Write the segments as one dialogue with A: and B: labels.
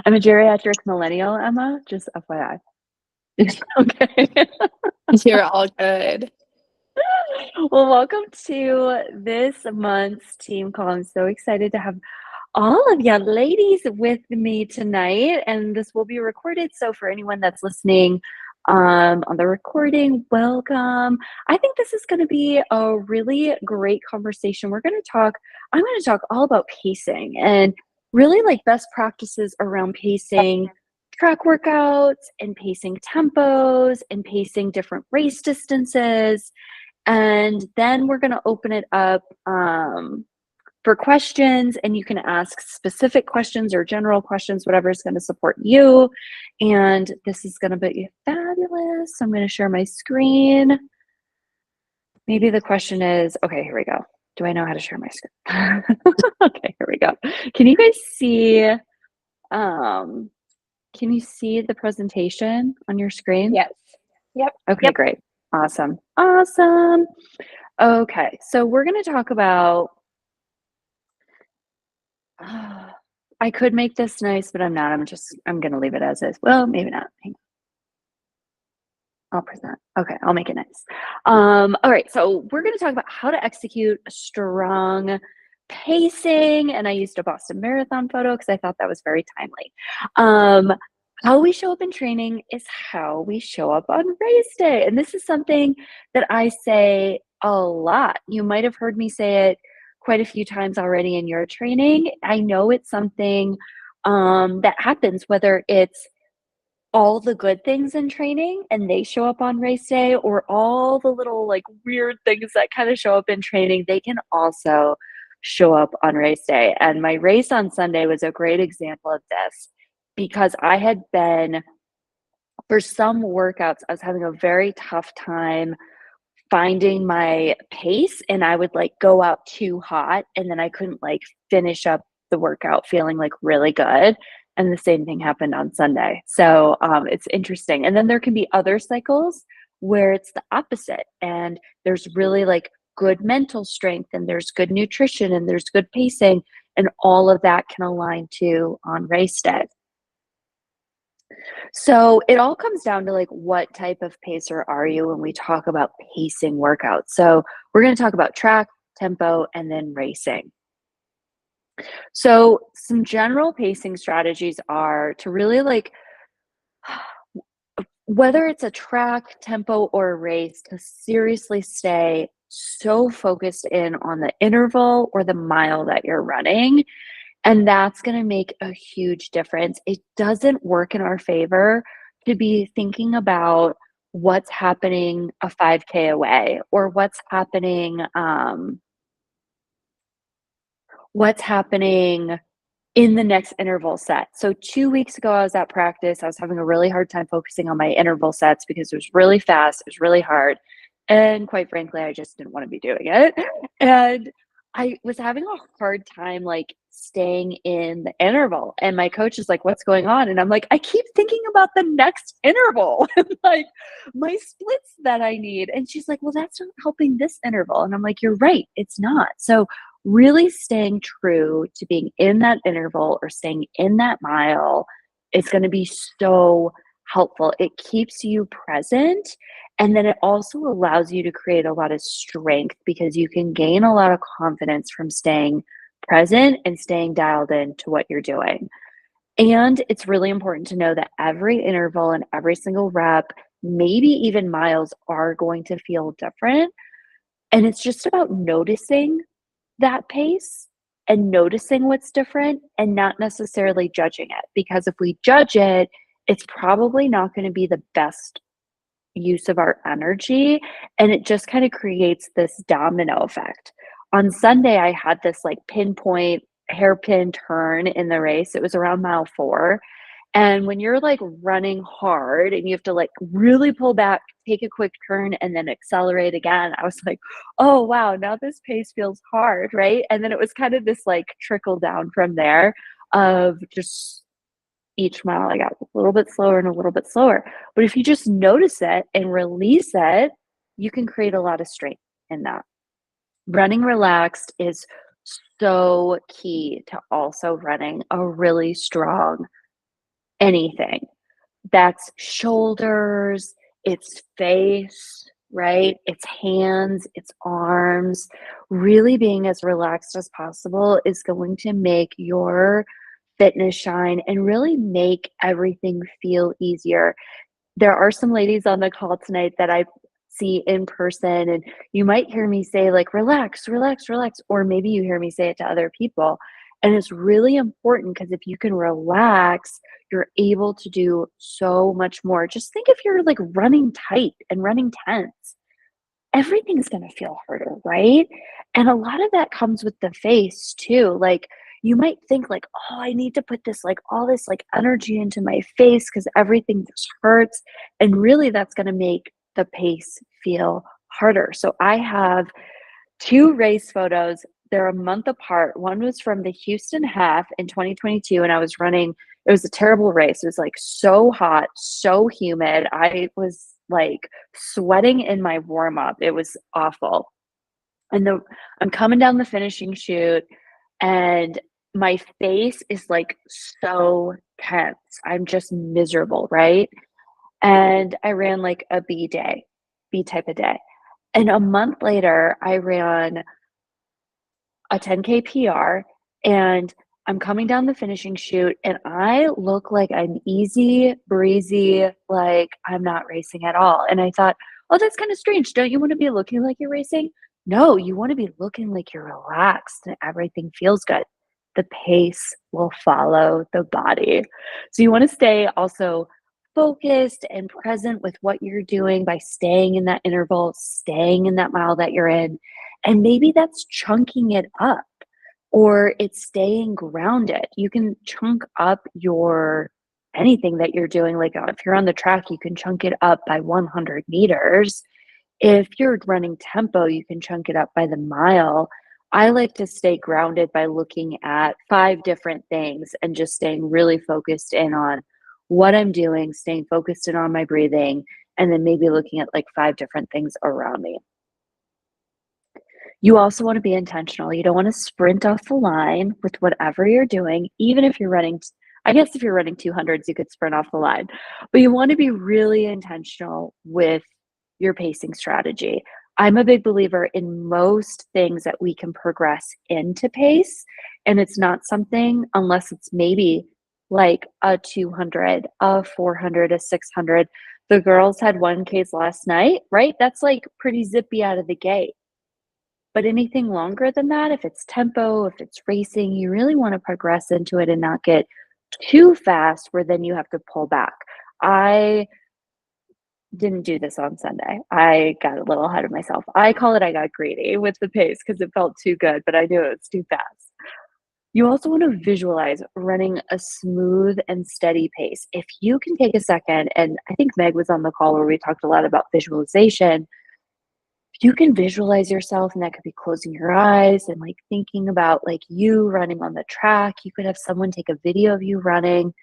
A: I'm a geriatric millennial, Emma, just FYI. Okay.
B: You're all good.
A: Well, welcome to this month's team call. I'm so excited to have all of you ladies with me tonight, and this will be recorded. So for anyone that's listening on the recording, welcome. I think this is going to be a really great conversation. I'm going to talk all about pacing and really like best practices around pacing track workouts and pacing tempos and pacing different race distances. And then we're going to open it up for questions, and you can ask specific questions or general questions, whatever is going to support you. And this is going to be fabulous. I'm going to share my screen. Maybe the question is, okay, here we go. Do I know how to share my screen? Okay, here we go. Can you guys see, can you see the presentation on your screen?
B: Yes. Yep.
A: Okay, great. Awesome. Awesome. Okay, so we're going to talk about, I could make this nice, but I'm not. I'm going to leave it as is. Well, maybe not. Hang on. I'll present. Okay, I'll make it nice. All right, so we're going to talk about how to execute a strong pacing. And I used a Boston Marathon photo because I thought that was very timely. How we show up in training is how we show up on race day. And this is something that I say a lot. You might have heard me say it quite a few times already in your training. I know it's something that happens, whether it's all the good things in training and they show up on race day, or all the little like weird things that kind of show up in training, they can also show up on race day. And my race on Sunday was a great example of this because I had been, for some workouts, I was having a very tough time finding my pace, and I would like go out too hot and then I couldn't like finish up the workout feeling like really good. And the same thing happened on Sunday. So it's interesting. And then there can be other cycles where it's the opposite, and there's really like good mental strength, and there's good nutrition, and there's good pacing, and all of that can align to on race day. So it all comes down to like what type of pacer are you when we talk about pacing workouts. So we're going to talk about track, tempo, and then racing. So some general pacing strategies are to really like, whether it's a track, tempo, or a race, to seriously stay so focused in on the interval or the mile that you're running. And that's going to make a huge difference. It doesn't work in our favor to be thinking about what's happening a 5K away, or what's happening in the next interval set. So 2 weeks ago, I was at practice. I was having a really hard time focusing on my interval sets because it was really fast. It was really hard. And quite frankly, I just didn't want to be doing it. And I was having a hard time like staying in the interval. And my coach is like, "What's going on?" And I'm like, "I keep thinking about the next interval and like my splits that I need." And she's like, "Well, that's not helping this interval." And I'm like, "You're right. It's not." So really staying true to being in that interval or staying in that mile is going to be so helpful. It keeps you present. And then it also allows you to create a lot of strength because you can gain a lot of confidence from staying present and staying dialed in to what you're doing. And it's really important to know that every interval and every single rep, maybe even miles, are going to feel different. And it's just about noticing that pace and noticing what's different and not necessarily judging it. Because if we judge it, it's probably not going to be the best use of our energy. And it just kind of creates this domino effect. On Sunday, I had this like pinpoint hairpin turn in the race. It was around mile 4. And when you're like running hard and you have to like really pull back, take a quick turn, and then accelerate again, I was like, "Oh, wow, now this pace feels hard," right? And then it was kind of this like trickle down from there of just each mile I got a little bit slower and a little bit slower. But if you just notice it and release it, you can create a lot of strength in that. Running relaxed is so key to also running a really strong anything. That's shoulders, it's face, right? It's hands, it's arms. Really being as relaxed as possible is going to make your fitness shine and really make everything feel easier. There are some ladies on the call tonight that I see in person, and you might hear me say, like, relax, relax, relax, or maybe you hear me say it to other people. And it's really important because if you can relax, you're able to do so much more. Just think if you're like running tight and running tense, everything's gonna feel harder, right? And a lot of that comes with the face too. Like, you might think like, "Oh, I need to put this like all this like energy into my face because everything just hurts." And really that's gonna make the pace feel harder. So I have 2 race photos. They're a month apart. One was from the Houston Half in 2022, and I was running. It was a terrible race. It was, like, so hot, so humid. I was, like, sweating in my warm up. It was awful. And I'm coming down the finishing chute, and my face is, like, so tense. I'm just miserable, right? And I ran, like, a B day, B type of day. And a month later, I ran a 10K PR, and I'm coming down the finishing chute, and I look like I'm easy breezy, like I'm not racing at all. And I thought, oh, that's kind of strange. Don't you want to be looking like you're racing? No, you want to be looking like you're relaxed and everything feels good. The pace will follow the body. So you want to stay also focused and present with what you're doing by staying in that interval, staying in that mile that you're in. And maybe that's chunking it up or it's staying grounded. You can chunk up your anything that you're doing. Like if you're on the track, you can chunk it up by 100 meters. If you're running tempo, you can chunk it up by the mile. I like to stay grounded by looking at 5 different things and just staying really focused in on what I'm doing, staying focused in on my breathing, and then maybe looking at like 5 different things around me. You also want to be intentional. You don't want to sprint off the line with whatever you're doing, even if you're running. I guess if you're running 200s, you could sprint off the line, but you want to be really intentional with your pacing strategy. I'm a big believer in most things that we can progress into pace, and it's not something unless it's maybe like a 200, a 400, a 600. The girls had 1Ks last night, right? That's like pretty zippy out of the gate. But anything longer than that, if it's tempo, if it's racing, you really wanna progress into it and not get too fast where then you have to pull back. I didn't do this on Sunday. I got a little ahead of myself. I call it I got greedy with the pace because it felt too good, but I knew it was too fast. You also wanna visualize running a smooth and steady pace. If you can take a second, and I think Meg was on the call where we talked a lot about visualization, you can visualize yourself, and that could be closing your eyes and like thinking about like you running on the track. You could have someone take a video of you running.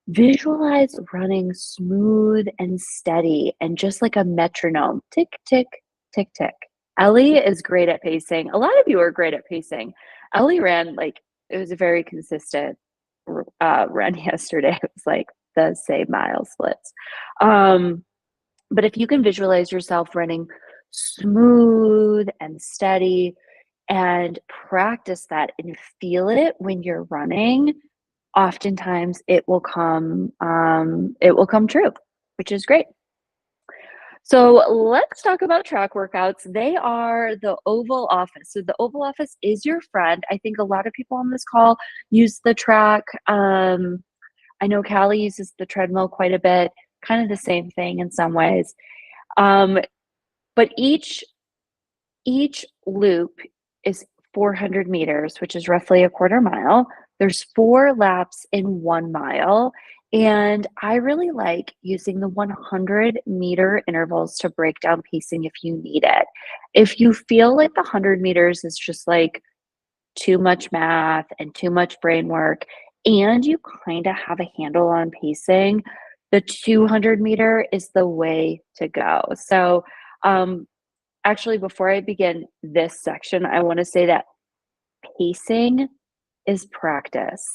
A: Visualize running smooth and steady and just like a metronome. Tick, tick, tick, tick. Ellie is great at pacing. A lot of you are great at pacing. Ellie ran like it was a very consistent run yesterday. It was like the same mile splits. Um, but if you can visualize yourself running smooth and steady and practice that and feel it when you're running, oftentimes it will come true, which is great. So let's talk about track workouts. They are the Oval Office. So the Oval Office is your friend. I think a lot of people on this call use the track. I know Callie uses the treadmill quite a bit, kind of the same thing in some ways. Um, but each loop is 400 meters, which is roughly a quarter mile. There's 4 laps in 1 mile, and I really like using the 100-meter intervals to break down pacing if you need it. If you feel like the 100 meters is just like too much math and too much brain work, and you kind of have a handle on pacing, the 200-meter is the way to go. So, actually, before I begin this section, I want to say that pacing is practice.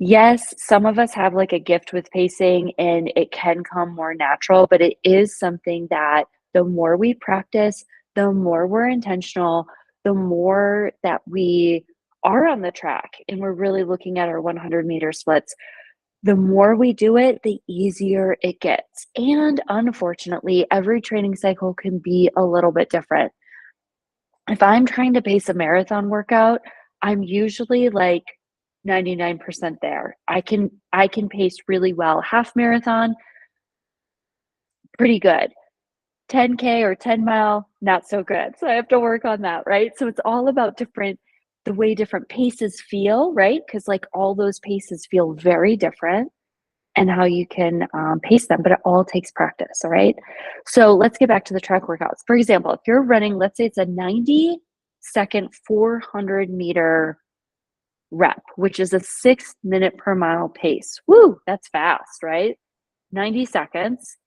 A: Yes, some of us have like a gift with pacing and it can come more natural, but it is something that the more we practice, the more we're intentional, the more that we are on the track and we're really looking at our 100-meter splits, the more we do it, the easier it gets. And unfortunately, every training cycle can be a little bit different. If I'm trying to pace a marathon workout, I'm usually like 99% there. I can pace really well. Half marathon, pretty good. 10K or 10 mile, not so good. So I have to work on that, right? So it's all about the way different paces feel, right? Because like all those paces feel very different and how you can pace them, but it all takes practice, all right? So let's get back to the track workouts. For example, if you're running, let's say it's a 90-second 400-meter rep, which is a 6 minute per mile pace. Woo, that's fast, right? 90 seconds.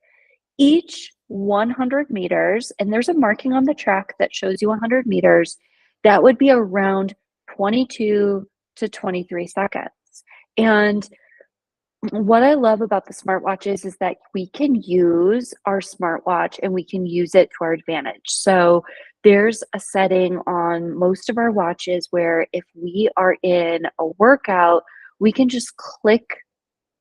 A: Each 100 meters, and there's a marking on the track that shows you 100 meters, that would be around 22 to 23 seconds. And what I love about the smartwatches is that we can use our smartwatch and we can use it to our advantage. So there's a setting on most of our watches where if we are in a workout, we can just click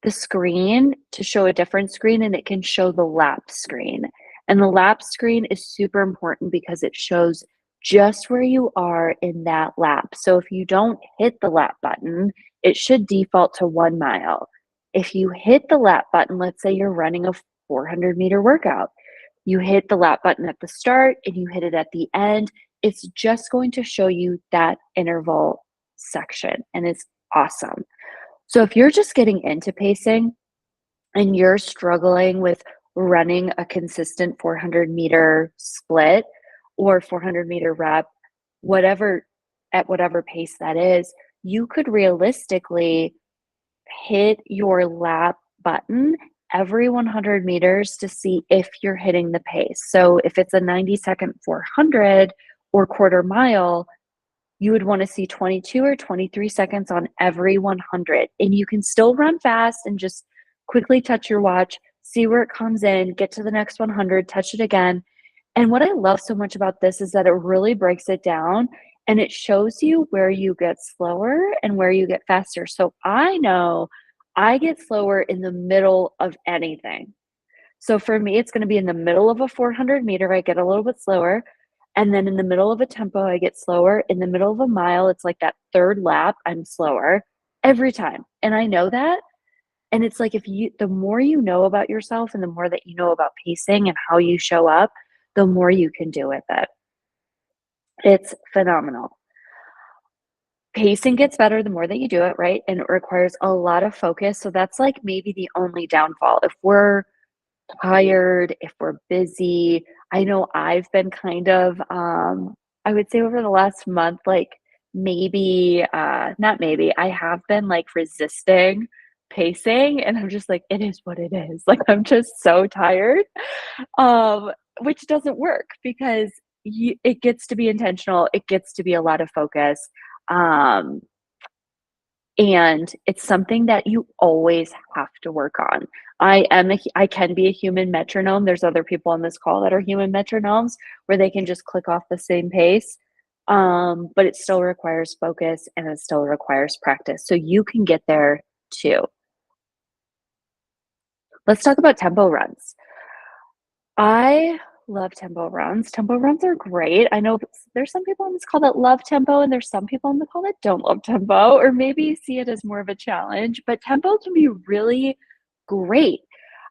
A: the screen to show a different screen and it can show the lap screen. And the lap screen is super important because it shows just where you are in that lap. So if you don't hit the lap button, it should default to 1 mile. If you hit the lap button, let's say you're running a 400-meter workout, you hit the lap button at the start and you hit it at the end, it's just going to show you that interval section and it's awesome. So if you're just getting into pacing and you're struggling with running a consistent 400-meter split or 400-meter rep, whatever at whatever pace that is, you could realistically hit your lap button every 100 meters to see if you're hitting the pace. So if it's a 90-second 400 or quarter mile, you would want to see 22 or 23 seconds on every 100. And you can still run fast and just quickly touch your watch, see where it comes in, get to the next 100, touch it again. And what I love so much about this is that it really breaks it down and it shows you where you get slower and where you get faster. So I know I get slower in the middle of anything. So for me, it's going to be in the middle of a 400 meter, I get a little bit slower. And then in the middle of a tempo, I get slower. In the middle of a mile, it's like that third lap, I'm slower every time. And I know that. And it's like the more you know about yourself and the more that you know about pacing and how you show up, the more you can do with it. It's phenomenal. Pacing gets better the more that you do it, right? And it requires a lot of focus. So that's like maybe the only downfall. If we're tired, if we're busy. I know I've been kind of, I would say over the last month, like maybe, not maybe, I have been like resisting pacing and I'm just like, it is what it is. Like I'm just so tired, um, which doesn't work because it gets to be intentional. It gets to be a lot of focus. Um, and it's something that you always have to work on. I can be a human metronome. There's other people on this call that are human metronomes where they can just click off the same pace. But it still requires focus and it still requires practice. So you can get there too. Let's talk about tempo runs. I love tempo runs. Tempo runs are great. I know there's some people on this call that love tempo, and there's some people on the call that don't love tempo, or maybe see it as more of a challenge, but tempo can be really great.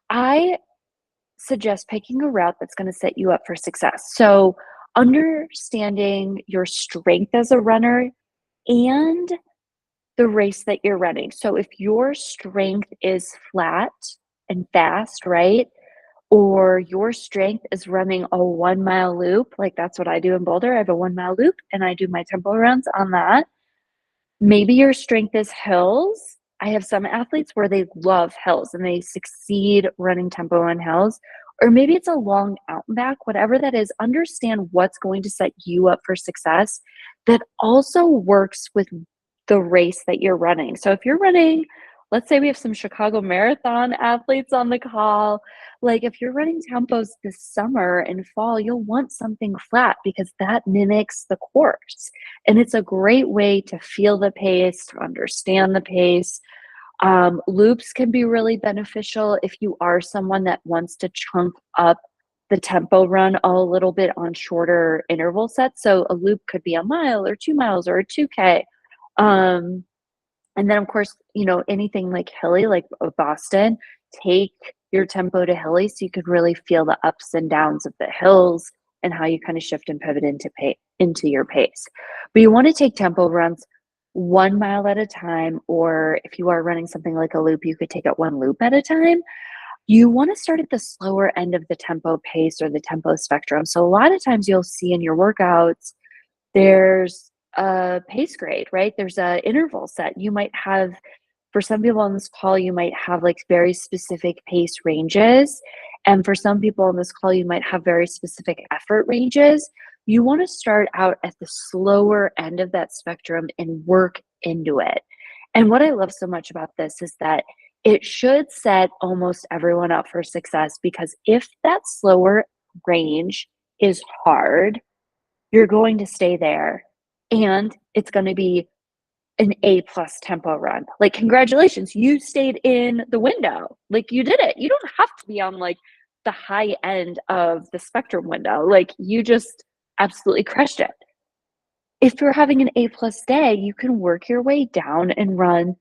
A: I suggest picking a route that's going to set you up for success. So, understanding your strength as a runner and the race that you're running. So, if your strength is flat and fast, right? Or your strength is running a 1 mile loop, like that's what I do in Boulder. I have a 1 mile loop and I do my tempo runs on that. Maybe your strength is hills. I have some athletes where they love hills and they succeed running tempo on hills. Or maybe it's a long out and back, whatever that is, understand what's going to set you up for success that also works with the race that you're running. So if you're running let's say we have some Chicago Marathon athletes on the call. Like, if you're running tempos this summer and fall, you'll want something flat because that mimics the course. And it's a great way to feel the pace, to understand the pace. Loops can be really beneficial if you are someone that wants to chunk up the tempo run a little bit on shorter interval sets. So a loop could be a mile or 2 miles or a 2K. Um, and then, of course, anything like hilly, like Boston, take your tempo to hilly so you could really feel the ups and downs of the hills and how you kind of shift and pivot into your pace. But you want to take tempo runs 1 mile at a time, or if you are running something like a loop, you could take it one loop at a time. You want to start at the slower end of the tempo pace or the tempo spectrum. So a lot of times you'll see in your workouts, there's a pace grade, right? There's a interval set. You might have, for some people on this call, you might have like very specific pace ranges. And for some people on this call, you might have very specific effort ranges. You want to start out at the slower end of that spectrum and work into it. And what I love so much about this is that it should set almost everyone up for success, because if that slower range is hard, you're going to stay there and it's going to be an A+ tempo run. Like, congratulations, you stayed in the window. Like, you did it. You don't have to be on like the high end of the spectrum window. Like, you just absolutely crushed it. If you're having an A+ day, you can work your way down and run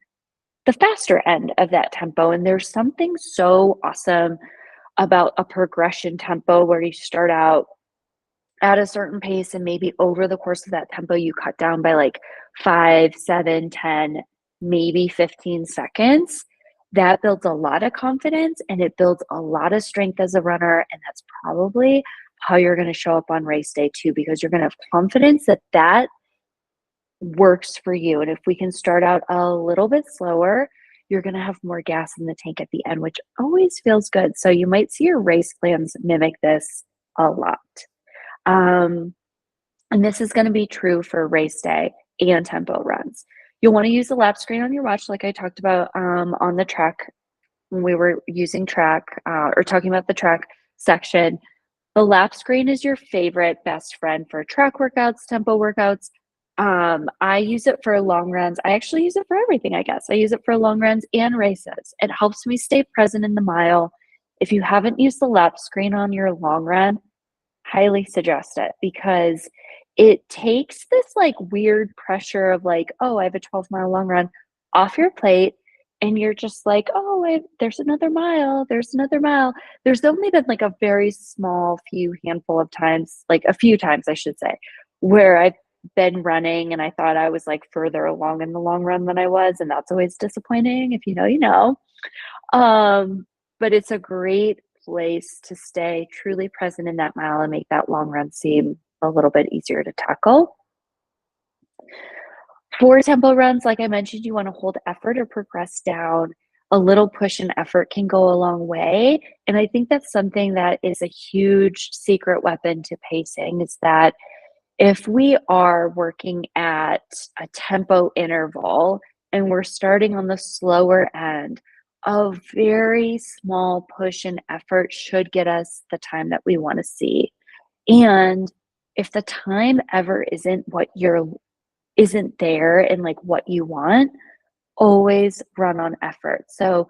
A: the faster end of that tempo. And there's something so awesome about a progression tempo where you start out at a certain pace and maybe over the course of that tempo you cut down by like 5, 7, 10, maybe 15 seconds. That builds a lot of confidence and it builds a lot of strength as a runner. And that's probably how you're going to show up on race day too, because you're going to have confidence that that works for you. And if we can start out a little bit slower, you're going to have more gas in the tank at the end, which always feels good. So you might see your race plans mimic this a lot. And this is going to be true for race day and tempo runs. You'll want to use the lap screen on your watch, like I talked about on the track when we were using track or talking about the track section. The lap screen is your favorite best friend for track workouts, tempo workouts. I use it for long runs. I actually use it for everything, I guess. I use it for long runs and races. It helps me stay present in the mile. If you haven't used the lap screen on your long run, highly suggest it, because it takes this like weird pressure of like, oh, I have a 12-mile long run off your plate. And you're just like, oh, there's another mile. There's another mile. There's only been like a very small handful of times, like a few times, I should say, where I've been running and I thought I was like further along in the long run than I was. And that's always disappointing. If you know, you know. But it's a great place to stay truly present in that mile and make that long run seem a little bit easier to tackle. For tempo runs, like I mentioned, you want to hold effort or progress down. A little push and effort can go a long way. And I think that's something that is a huge secret weapon to pacing, is that if we are working at a tempo interval and we're starting on the slower end, a very small push and effort should get us the time that we want to see. And if the time ever isn't there and like what you want, always run on effort. So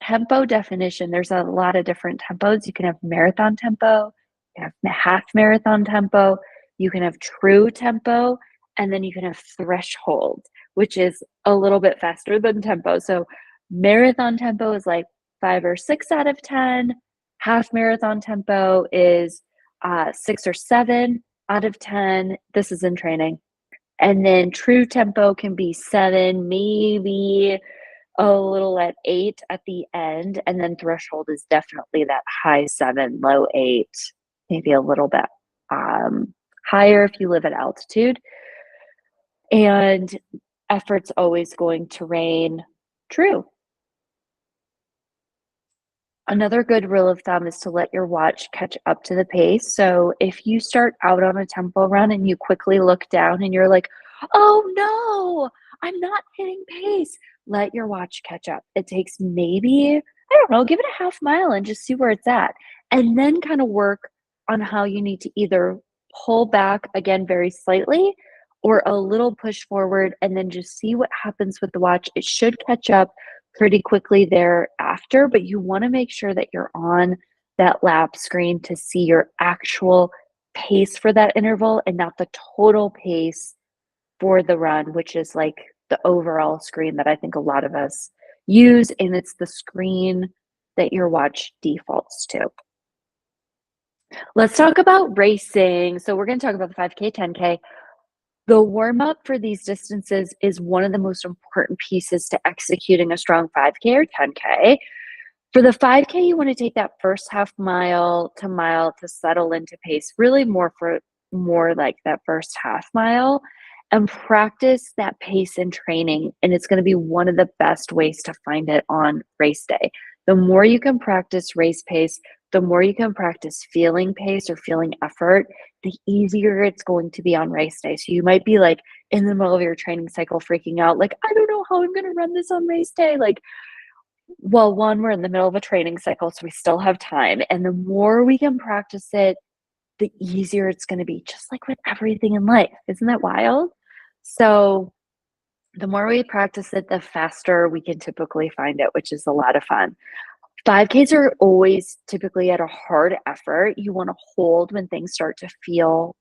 A: tempo definition, there's a lot of different tempos. You can have marathon tempo, you can have half marathon tempo, you can have true tempo, and then you can have threshold, which is a little bit faster than tempo. So marathon tempo is like 5 or 6 out of 10. Half marathon tempo is 6 or 7 out of 10. This is in training. And then true tempo can be 7, maybe a little at 8 at the end. And then threshold is definitely that high 7, low 8, maybe a little bit higher if you live at altitude. And effort's always going to reign true. Another good rule of thumb is to let your watch catch up to the pace. So if you start out on a tempo run and you quickly look down and you're like, oh no, I'm not hitting pace, let your watch catch up. It takes maybe, I don't know, give it a half mile and just see where it's at. And then kind of work on how you need to either pull back again very slightly or a little push forward and then just see what happens with the watch. It should catch up pretty quickly thereafter, but you want to make sure that you're on that lap screen to see your actual pace for that interval and not the total pace for the run, which is like the overall screen that I think a lot of us use, and it's the screen that your watch defaults to. Let's talk about racing. So we're going to talk about the 5K, 10K. The warm up for these distances is one of the most important pieces to executing a strong 5K or 10K. For the 5K, you want to take that first half mile to settle into pace, really more like that first half mile and practice that pace in training. And it's going to be one of the best ways to find it on race day. The more you can practice race pace, the more you can practice feeling pace or feeling effort, the easier it's going to be on race day. So you might be like in the middle of your training cycle freaking out, like, I don't know how I'm going to run this on race day. Like, well, one, we're in the middle of a training cycle, so we still have time. And the more we can practice it, the easier it's going to be, just like with everything in life. Isn't that wild? So the more we practice it, the faster we can typically find it, which is a lot of fun. 5Ks are always typically at a hard effort. You want to hold when things start to feel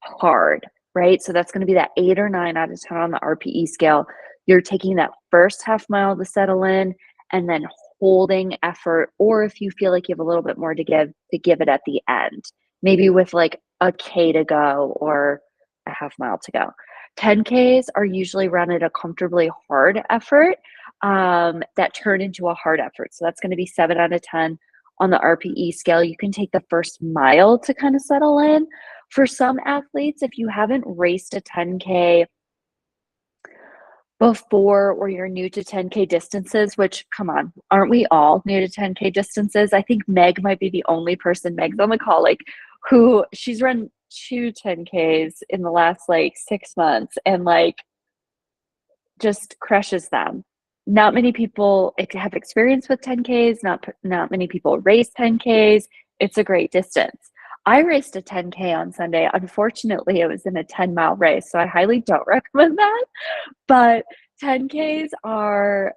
A: hard, right? So that's going to be that 8 or 9 out of 10 on the RPE scale. You're taking that first half mile to settle in and then holding effort, or if you feel like you have a little bit more to give it at the end, maybe with like a K to go or a half mile to go. 10Ks are usually run at a comfortably hard effort that turn into a hard effort. So that's going to be 7 out of 10 on the RPE scale. You can take the first mile to kind of settle in. For some athletes, if you haven't raced a 10K before or you're new to 10K distances, which, come on, aren't we all new to 10K distances? I think Meg might be the only person, Meg's on the call, like, who she's run 2 10Ks in the last like 6 months and like just crushes them. Not many people have experience with 10Ks, not many people race 10Ks. It's a great distance. I raced a 10K on Sunday. Unfortunately, it was in a 10-mile race, so I highly don't recommend that. But 10Ks are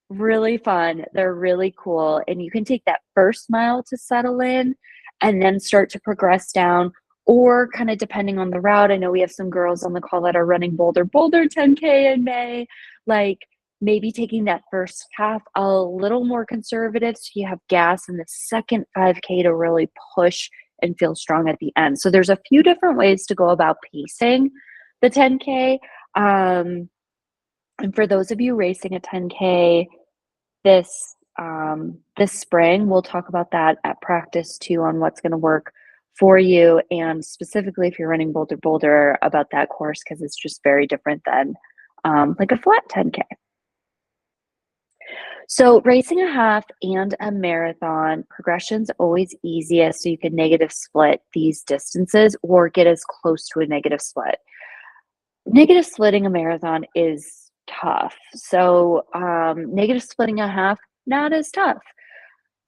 A: really fun. They're really cool. And you can take that first mile to settle in and then start to progress down, or kind of depending on the route. I know we have some girls on the call that are running Boulder 10K in May. Like maybe taking that first half a little more conservative so you have gas in the second 5K to really push and feel strong at the end. So there's a few different ways to go about pacing the 10K. And for those of you racing a 10K this spring, we'll talk about that at practice too, on what's going to work for you, and specifically if you're running Boulder about that course, because it's just very different than like a flat 10K. So racing a half and a marathon, progression's always easiest, so you can negative split these distances or get as close to a negative split. Negative splitting a marathon is tough. So negative splitting a half, not as tough.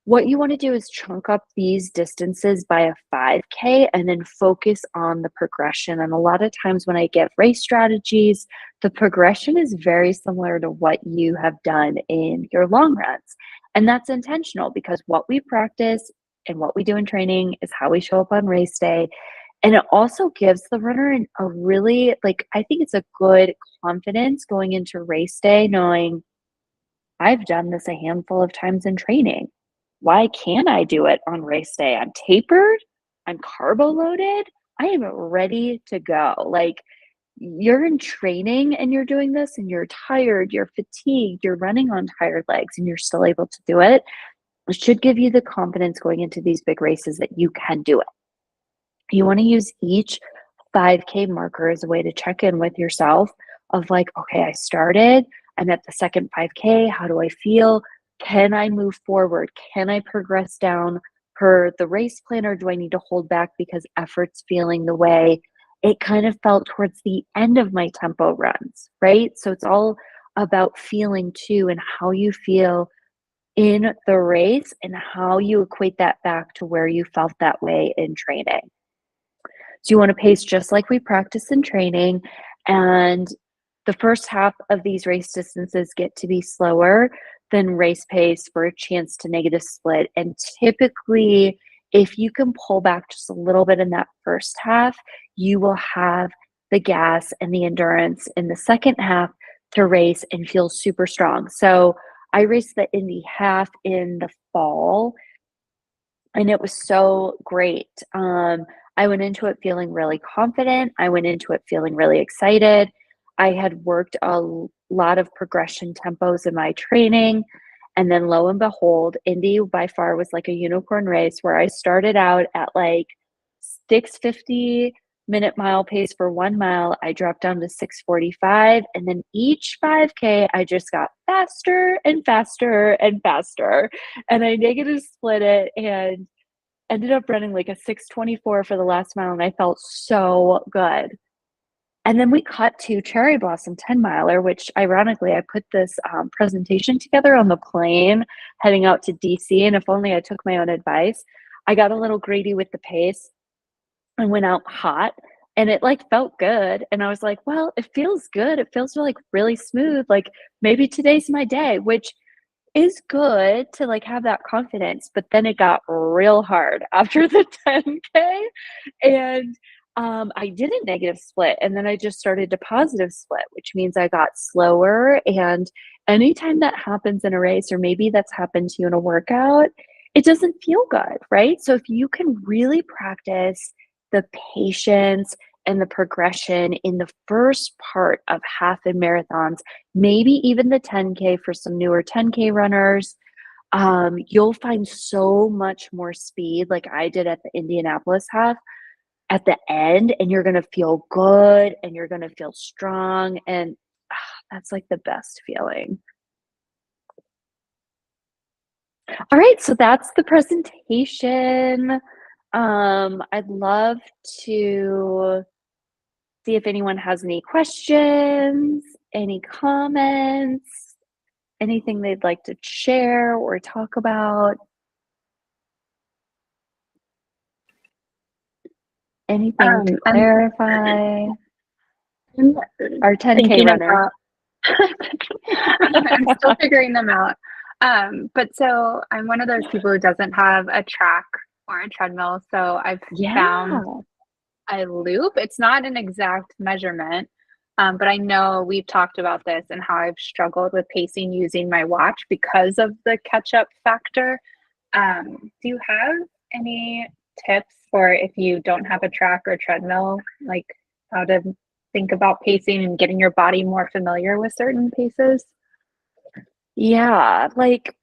A: What you want to do is chunk up these distances by a 5K and then focus on the progression. And a lot of times when I give race strategies, the progression is very similar to what you have done in your long runs. And that's intentional because what we practice and what we do in training is how we show up on race day. And it also gives the runner a really, like, I think it's a good confidence going into race day, knowing I've done this a handful of times in training. Why can't I do it on race day? I'm tapered, I'm carbo loaded, I am ready to go. Like, you're in training and you're doing this and you're tired, you're fatigued, you're running on tired legs and you're still able to do it. It should give you the confidence going into these big races that you can do it. You want to use each 5K marker as a way to check in with yourself of like, okay, I started, I'm at the second 5K, how do I feel? Can I move forward? Can I progress down per the race plan, or do I need to hold back because effort's feeling the way it kind of felt towards the end of my tempo runs, right? So it's all about feeling too and how you feel in the race and how you equate that back to where you felt that way in training. So you want to pace just like we practice in training. And the first half of these race distances get to be slower than race pace for a chance to negative split. And typically, if you can pull back just a little bit in that first half, you will have the gas and the endurance in the second half to race and feel super strong. So I raced the Indy half in the fall, and it was so great. I went into it feeling really confident. I went into it feeling really excited. I had worked lot of progression tempos in my training. And then lo and behold, Indy by far was like a unicorn race where I started out at like 6:50 minute mile pace for 1 mile. I dropped down to 6:45. And then each 5K, I just got faster and faster and faster. And I negative split it and ended up running like a 6:24 for the last mile, and I felt so good. And then we cut to Cherry Blossom 10 miler, which ironically, I put this presentation together on the plane heading out to DC. And if only I took my own advice, I got a little greedy with the pace and went out hot. And it like felt good. And I was like, well, it feels good. It feels like really smooth. Like maybe today's my day, which is good to like have that confidence, but then it got real hard after the 10K. And I didn't negative split, and then I just started to positive split, which means I got slower. And anytime that happens in a race, or maybe that's happened to you in a workout, it doesn't feel good, right? So if you can really practice the patience and the progression in the first part of half and marathons, maybe even the 10K for some newer 10K runners, you'll find so much more speed like I did at the Indianapolis half at the end, and you're going to feel good and you're going to feel strong. And that's like the best feeling. All right, so that's the presentation. I'd love to see if anyone has any questions, any comments, anything they'd like to share or talk about. Anything to clarify? Our 10K runner.
B: I'm still figuring them out. But so I'm one of those people who doesn't have a track or a treadmill. So I've found a loop. It's not an exact measurement, but I know we've talked about this and how I've struggled with pacing using my watch because of the catch-up factor. Do you have any tips for if you don't have a track or treadmill, like how to think about pacing and getting your body more familiar with certain paces?
A: Yeah, like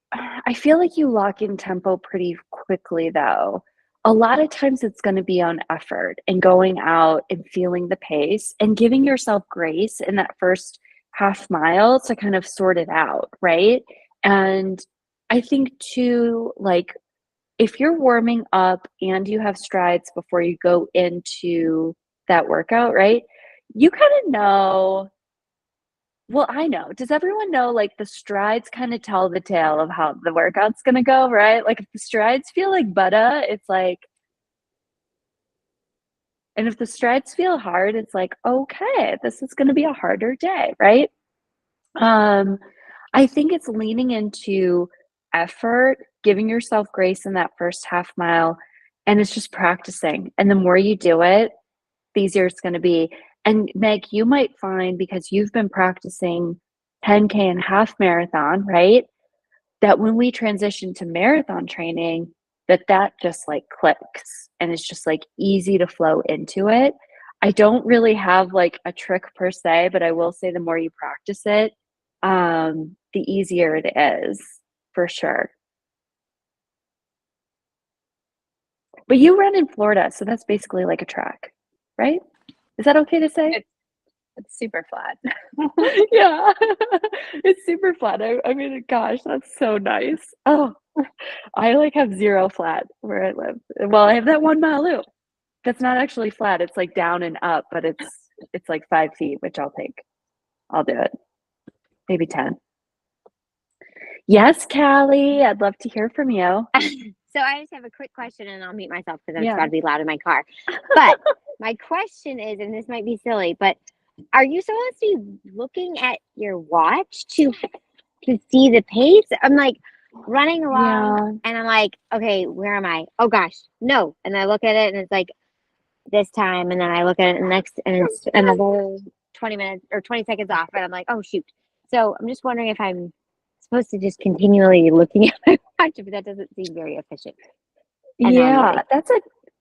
A: I feel like you lock in tempo pretty quickly though. A lot of times it's going to be on effort and going out and feeling the pace and giving yourself grace in that first half mile to kind of sort it out, right? And I think too, like if you're warming up and you have strides before you go into that workout, right? You kind of know. Well, I know. Does everyone know, like, the strides kinda tell the tale of how the workout's gonna go, right? Like, if the strides feel like butter, it's like and if the strides feel hard, it's like, "Okay, this is gonna be a harder day," right? Um, I think it's leaning into effort, giving yourself grace in that first half mile, and it's just practicing, and the more you do it, the easier it's gonna be. And Meg, you might find because you've been practicing 10K and half marathon, right? That when we transition to marathon training, that just like clicks and it's just like easy to flow into it. I don't really have like a trick per se, but I will say the more you practice it, the easier it is for sure. But you run in Florida, so that's basically like a track, right? Is that okay to say?
B: It's super flat.
A: Yeah. It's super flat. I mean, gosh, that's so nice. Oh, I like have 0 flat where I live. Well, I have that 1 mile loop. That's not actually flat. It's like down and up, but it's like 5 feet, which I'll take. I'll do it. maybe 10. Yes, Callie, I'd love to hear from you.
C: So I just have a quick question and I'll mute myself because it's
A: Yeah.
C: got to be loud in my car. But my question is, and this might be silly, but are you supposed to be looking at your watch to see the pace? I'm like running along and I'm like, okay, where am I? Oh gosh, no. And I look at it and it's like this time, and then I look at it next and it's another 20 minutes or 20 seconds off, and I'm like, oh shoot. So I'm just wondering if I'm supposed to just continually looking at my watch, but that doesn't seem very efficient.
A: Yeah,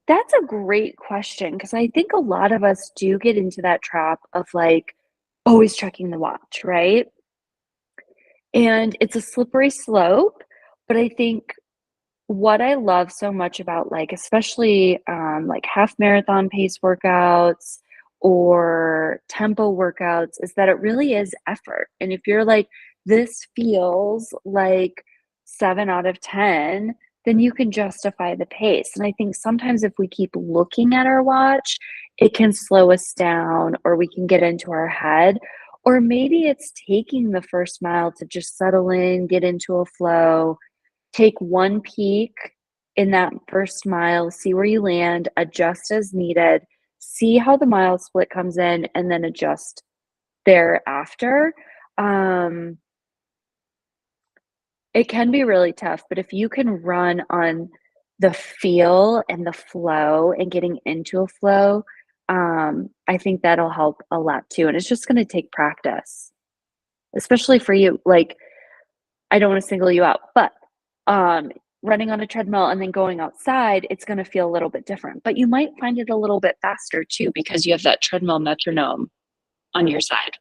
A: that's a great question because I think a lot of us do get into that trap of like always checking the watch, right? And it's a slippery slope, but I think what I love so much about like especially like half marathon pace workouts or tempo workouts is that it really is effort. And if you're like, this feels like 7 out of 10, then you can justify the pace. And I think sometimes if we keep looking at our watch, it can slow us down or we can get into our head. Or maybe it's taking the first mile to just settle in, get into a flow, take one peek in that first mile, see where you land, adjust as needed, see how the mile split comes in, and then adjust thereafter. It can be really tough, but if you can run on the feel and the flow and getting into a flow, I think that'll help a lot too. And it's just going to take practice, especially for you. Like, I don't want to single you out, but running on a treadmill and then going outside, it's going to feel a little bit different. But you might find it a little bit faster too because you have that treadmill metronome on your side.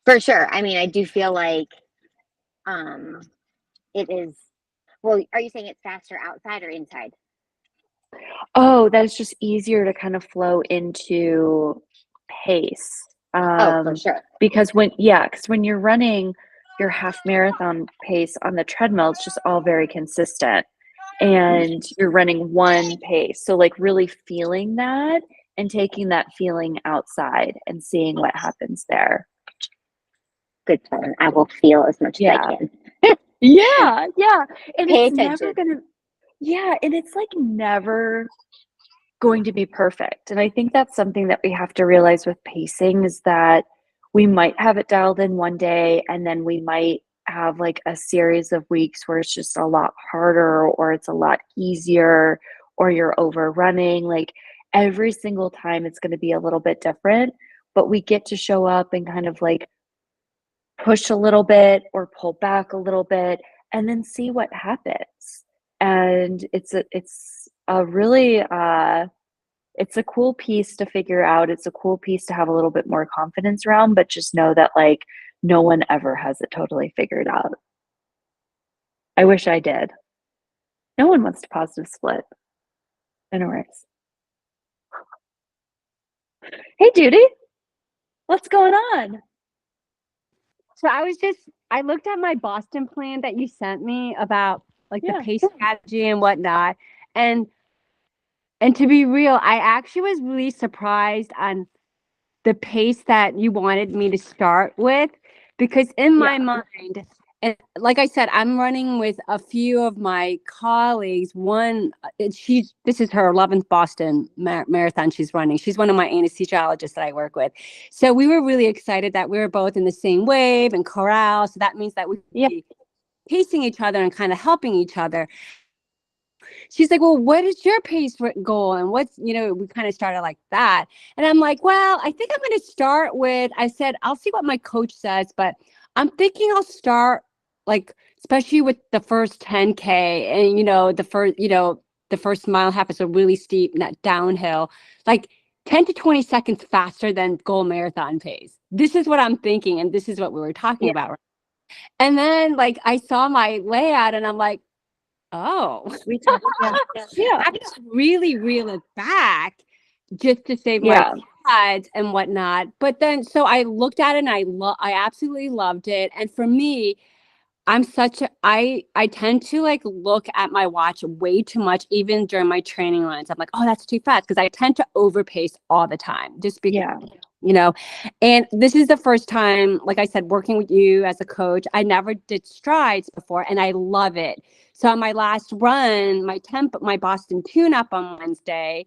C: For sure. I mean, I do feel like it is. Well, are you saying it's faster outside or inside?
A: Oh, that is just easier to kind of flow into pace.
C: For sure.
A: Because when you're running your half marathon pace on the treadmill, it's just all very consistent and you're running one pace. So like really feeling that and taking that feeling outside and seeing what happens there.
C: Good plan. I will feel as much as I can.
A: Yeah. And
C: Pay
A: it's
C: attention.
A: and it's like never going to be perfect. And I think that's something that we have to realize with pacing is that we might have it dialed in one day and then we might have like a series of weeks where it's just a lot harder or it's a lot easier or you're overrunning. Like every single time it's going to be a little bit different, but we get to show up and kind of like push a little bit or pull back a little bit and then see what happens. And it's a really it's a cool piece to figure out. It's a cool piece to have a little bit more confidence around, but just know that like no one ever has it totally figured out. I wish I did. No one wants to positive split. Anyways. Hey Judy, what's going on?
D: So I looked at my Boston plan that you sent me about like the pace strategy and whatnot. And to be real, I actually was really surprised on the pace that you wanted me to start with because in my mind, and like I said, I'm running with a few of my colleagues. One, this is her 11th Boston marathon she's running. She's one of my anesthesiologists that I work with. So we were really excited that we were both in the same wave and corral. So that means that we be pacing each other and kind of helping each other. She's like, well, what is your pace goal? And what's, we kind of started like that. And I'm like, well, I think I'm going to start with, I said, I'll see what my coach says, but I'm thinking I'll start like, especially with the first 10K and, the first mile and a half is a really steep downhill, like 10 to 20 seconds faster than goal marathon pace. This is what I'm thinking. And this is what we were talking about. And then like, I saw my layout and I'm like, oh,
A: we talked
D: I just really reel it back just to save my pads and whatnot. But then, so I looked at it and I absolutely loved it. And for me, I tend to like look at my watch way too much, even during my training runs. I'm like, oh, that's too fast, because I tend to overpace all the time, just because,
A: Yeah.
D: you know. And this is the first time, like I said, working with you as a coach. I never did strides before, and I love it. So on my last run, my Boston tune-up on Wednesday,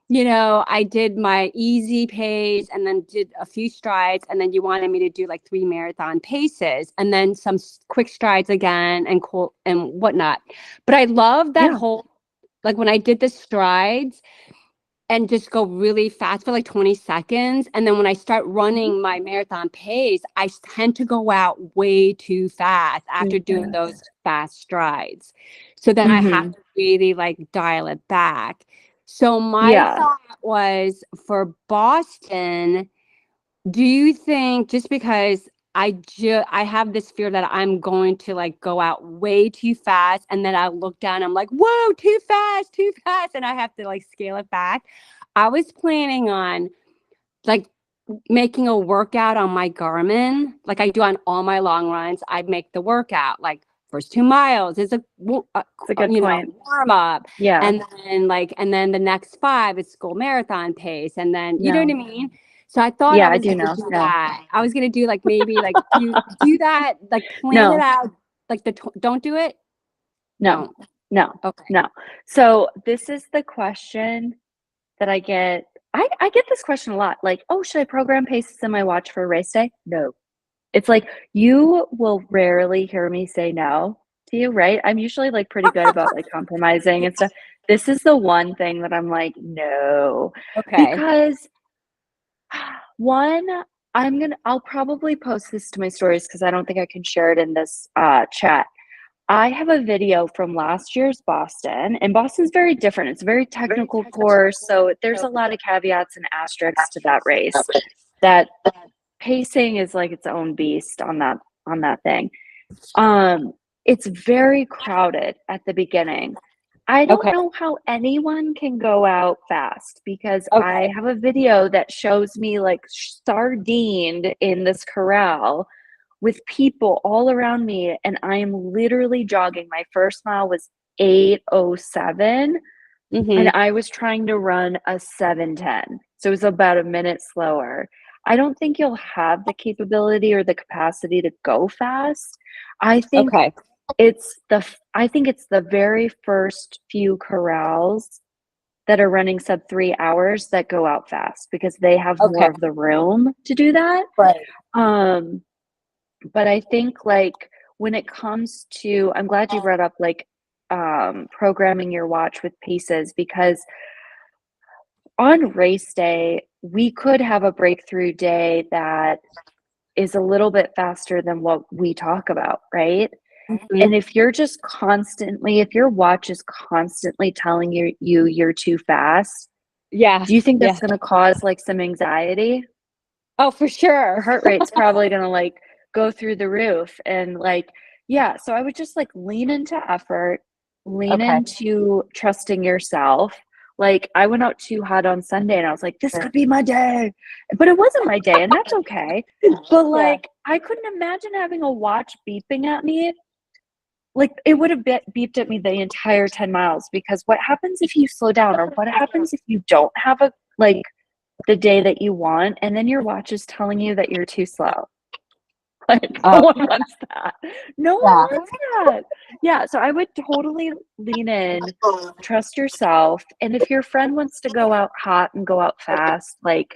D: I did my easy pace and then did a few strides. And then you wanted me to do like 3 marathon paces and then some quick strides again and cool and whatnot. But I love that whole, like when I did the strides and just go really fast for like 20 seconds. And then when I start running my marathon pace, I tend to go out way too fast after doing those fast strides. So then I have to really like dial it back. So my thought was, for Boston, do you think, just because I have this fear that I'm going to like go out way too fast, and then I look down, I'm like, whoa, too fast, and I have to like scale it back. I was planning on like making a workout on my Garmin, like I do on all my long runs. I make the workout like first 2 miles is a
A: It's a good point.
D: warm up,
A: Yeah.
D: and then the next 5 is school marathon pace, and then you know what I mean. So I thought
A: Yeah,
D: I
A: I
D: was
A: do
D: gonna
A: know.
D: do
A: Yeah.
D: that. I was gonna do like maybe like do that, like plan it
A: No,
D: out, like don't do it.
A: no,
D: Don't.
A: no,
D: Okay.
A: no. So this is the question that I get. I get this question a lot. Like, oh, should I program paces in my watch for race day? No. It's like, you will rarely hear me say no to you, right? I'm usually like pretty good about like compromising and stuff. This is the one thing that I'm like, no,
D: Okay.
A: because one, I'll probably post this to my stories because I don't think I can share it in this chat. I have a video from last year's Boston, and Boston's very different. It's a very technical course, so there's a lot of caveats and asterisks to that race. That pacing is like its own beast on that thing. It's very crowded at the beginning. I don't
D: Okay.
A: know how anyone can go out fast, because
D: Okay.
A: I have a video that shows me like sardined in this corral with people all around me, and I am literally jogging. My first mile was 8:07, and I was trying to run a 7:10. So it was about a minute slower. I don't think you'll have the capability or the capacity to go fast. I think
D: Okay.
A: it's the very first few corrals that are running sub 3 hours that go out fast, because they have more
D: Okay.
A: of the room to do that.
D: Right.
A: But I think like when it comes to, I'm glad you brought up like programming your watch with paces, because on race day, we could have a breakthrough day that is a little bit faster than what we talk about, right? And if you're just constantly, if your watch is constantly telling you're too fast,
D: Yeah.
A: do you think that's
D: Yeah.
A: going to cause like some anxiety?
D: Oh, for
A: Your
D: sure.
A: heart rate's probably going to like go through the roof. And like, yeah, so I would just like lean into effort, lean
D: Okay.
A: into trusting yourself. Like, I went out too hot on Sunday and I was like, this could be my day. But it wasn't my day, and that's okay. But like, I couldn't imagine having a watch beeping at me. Like, it would have beeped at me the entire 10 miles, because what happens if you slow down, or what happens if you don't have the day that you want, and then your watch is telling you that you're too slow? Like, no one wants that. No one wants that. Yeah, so I would totally lean in, trust yourself, and if your friend wants to go out hot and go out fast, like,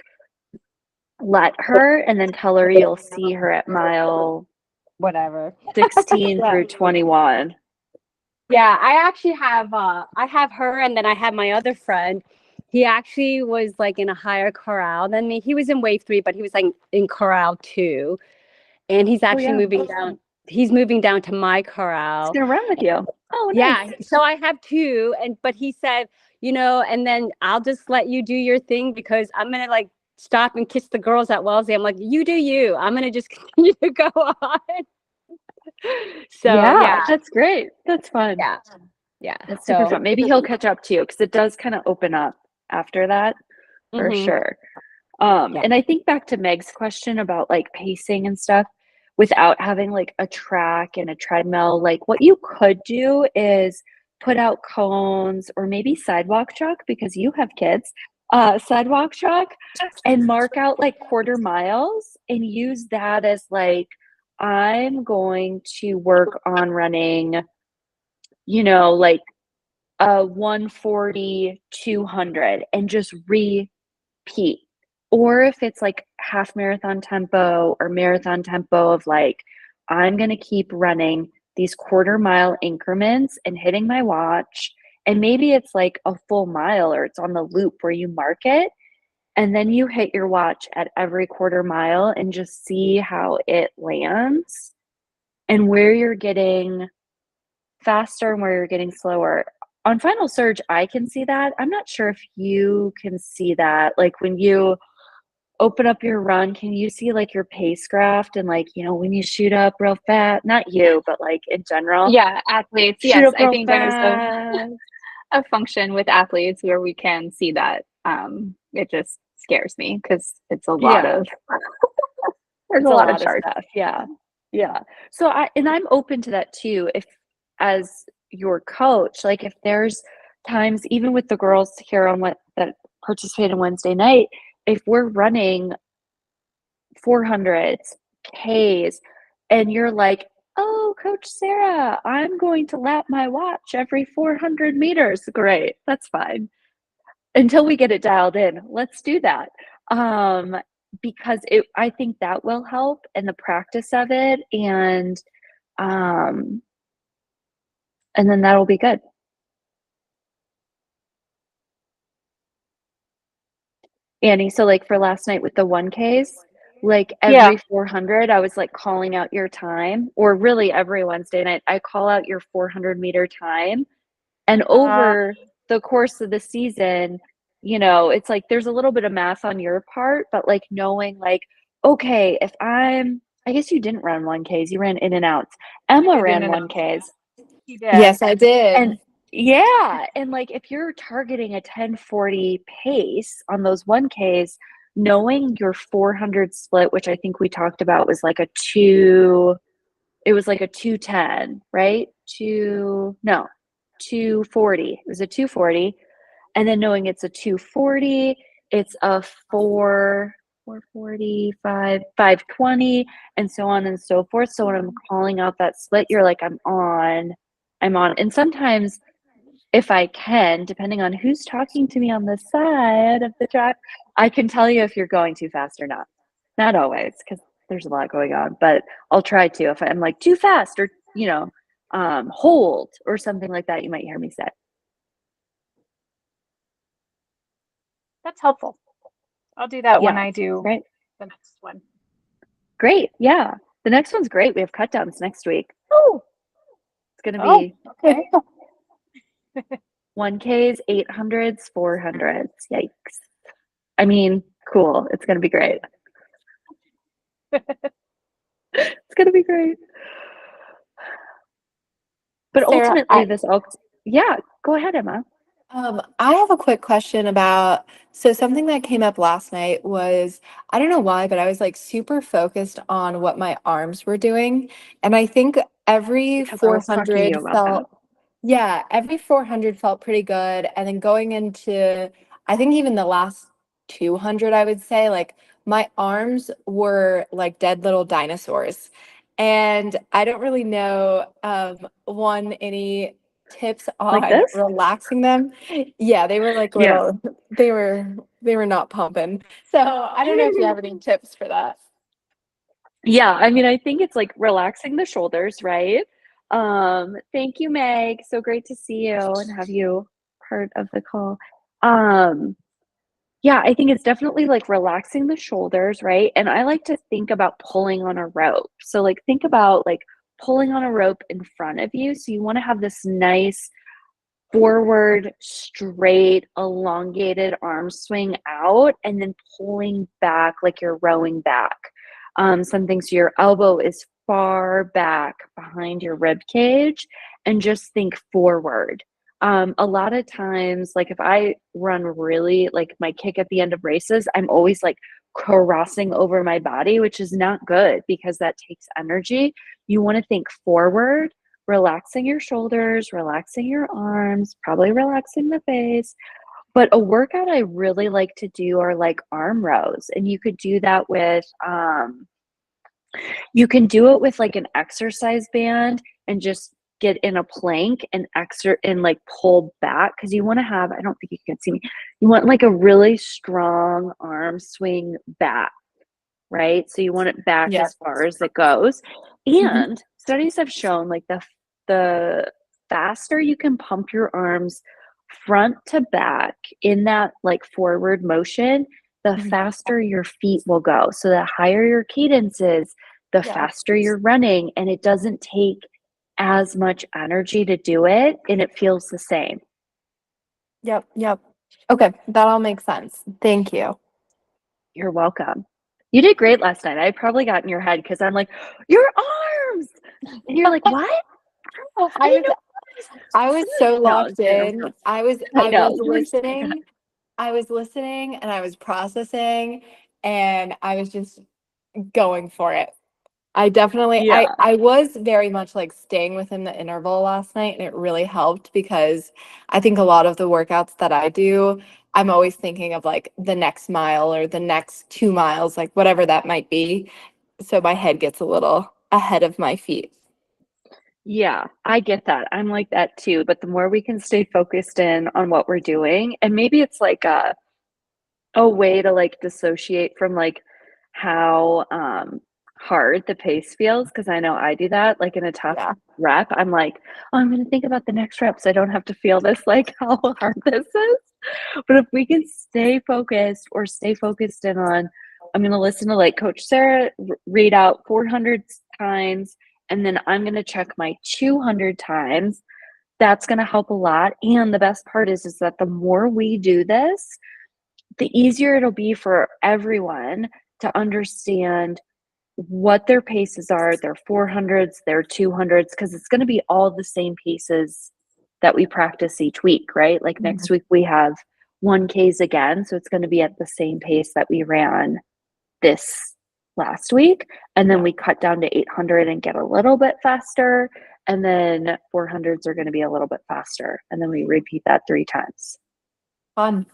A: let her, and then tell her you'll see her at mile
D: Whatever.
A: 16 through 21.
D: Yeah, I actually have I have her, and then I have my other friend. He actually was like in a higher corral than me. He was in wave 3, but he was like in corral 2. And he's actually moving down. He's moving down to my corral.
A: He's gonna run with you. Oh,
D: Yeah.
A: nice.
D: So I have 2, but he said, and then I'll just let you do your thing, because I'm gonna like stop and kiss the girls at Wellesley. I'm like, you do you. I'm gonna just continue to go on. So yeah,
A: that's great. That's fun.
D: yeah.
A: That's super fun. Maybe he'll catch up to you, because it does kind of open up after that, for sure. And I think back to Meg's question about like pacing and stuff. without having like a track and a treadmill. Like what you could do is put out cones or maybe sidewalk chalk because you have kids, sidewalk chalk, and mark out like quarter miles and use that as like, I'm going to work on running, like a 140, 200 and just repeat. Or if it's like half marathon tempo or marathon tempo of like, I'm going to keep running these quarter mile increments and hitting my watch. And maybe it's like a full mile or it's on the loop where you mark it. And then you hit your watch at every quarter mile and just see how it lands and where you're getting faster and where you're getting slower. On Final Surge, I can see that. I'm not sure if you can see that. Like when you open up your run, can you see like your pace graph and like, when you shoot up real fast, not you, but like in general?
B: Yeah, athletes.
A: Shoot
B: Yes,
A: up
B: I
A: real
B: think there's
A: fast.
B: a function with athletes where we can see that. It just scares me because it's a lot
A: Yeah.
B: of there's
A: It's
B: a
A: a
B: lot of
A: lot of
B: charts.
A: stuff. Yeah. Yeah. So I'm open to that too. If as your coach, like if there's times even with the girls here on what that participate on Wednesday night, if we're running 400s, Ks, and you're like, oh, Coach Sarah, I'm going to lap my watch every 400 meters. Great. That's fine. Until we get it dialed in, let's do that. Because I think that will help in the practice of it, and then that'll be good. Annie, so like for last night with the 1Ks, like every 400, I was like calling out your time, or really every Wednesday night, I call out your 400-meter time. And over the course of the season, it's like there's a little bit of math on your part, but like knowing like, okay, I guess you didn't run 1Ks, you ran in and outs. Emma ran 1Ks.
D: You did.
E: Yes, I did.
A: And yeah, and like if you're targeting a 10:40 pace on those 1Ks, knowing your 400 split, which I think we talked about was like it was like a 210, right? 240. It was a 240. And then knowing it's a 240, it's a 440, 520, and so on and so forth. So when I'm calling out that split, you're like, I'm on. And sometimes if I can, depending on who's talking to me on the side of the track, I can tell you if you're going too fast or not. Not always, because there's a lot going on, but I'll try to. If I'm like too fast or, hold or something like that, you might hear me say.
E: That's helpful. I'll do that when I do
A: right.
E: the next one.
A: Great. Yeah. The next one's great. We have cut downs next week.
E: Oh,
A: it's going to be
E: okay.
A: 1Ks, 800s, 400s. Yikes. I mean, cool. It's going to be great. It's going to be great. But
F: Sarah,
A: ultimately, yeah, go ahead, Emma.
F: I have a quick question about, so something that came up last night was, I don't know why, but I was like super focused on what my arms were doing. And I think every
A: Because I was talking to you
F: 400
A: about
F: felt, yeah, every 400 felt pretty good. And then going into, I think even the last 200, I would say, like my arms were like dead little dinosaurs. And I don't really know, any tips
A: Like
F: on
A: this?
F: relaxing them. Yeah, they were like
A: Yeah.
F: little, they were not pumping. So I don't know if you have any tips for that.
A: Yeah, I mean, I think it's like relaxing the shoulders, right? Thank you, Meg. So great to see you and have you part of the call. Yeah, I think it's definitely like relaxing the shoulders, right? And I like to think about pulling on a rope. So like think about like pulling on a rope in front of you. So you want to have this nice forward, straight, elongated arm swing out and then pulling back like you're rowing back. Something so your elbow is far back behind your rib cage and just think forward. A lot of times, like if I run really like my kick at the end of races, I'm always like crossing over my body, which is not good because that takes energy. You want to think forward, relaxing your shoulders, relaxing your arms, probably relaxing the face. But a workout I really like to do are like arm rows, and you could do that with you can do it with like an exercise band and just get in a plank and and like pull back because you want to have, I don't think you can see me. You want like a really strong arm swing back, right? So you want it back
F: Yeah.
A: as far as it goes. And studies have shown like the faster you can pump your arms front to back in that like forward motion, the faster your feet will go. So the higher your cadence is, the
F: Yeah.
A: faster you're running, and it doesn't take as much energy to do it, and it feels the same.
F: Yep. Okay, that all makes sense. Thank you.
A: You're welcome. You did great last night. I probably got in your head because I'm like, your arms, and you're like, what?
F: I was so
A: No,
F: locked in. I was
A: know.
F: listening. I was listening and I was processing and I was just going for it. I definitely
A: Yeah.
F: I was very much like staying within the interval last night, and it really helped because I think a lot of the workouts that I do, I'm always thinking of like the next mile or the next 2 miles, like whatever that might be. So my head gets a little ahead of my feet.
A: Yeah, I get that. I'm like that too. But the more we can stay focused in on what we're doing, and maybe it's like a way to like dissociate from like how hard the pace feels, because I know I do that. Like in a tough
F: Yeah.
A: rep, I'm like, oh, I'm gonna think about the next rep so I don't have to feel this like how hard this is. But if we can stay focused or stay focused in on, I'm gonna listen to like Coach Sarah read out 400 times, and then I'm gonna check my 200 times. That's gonna help a lot. And the best part is that the more we do this, the easier it'll be for everyone to understand what their paces are, their 400s, their 200s, because it's going to be all the same paces that we practice each week, right? Like next week we have 1Ks again, so it's going to be at the same pace that we ran this last week. And then we cut down to 800 and get a little bit faster. And then 400s are going to be a little bit faster. And then we repeat that 3 times.
F: Fun.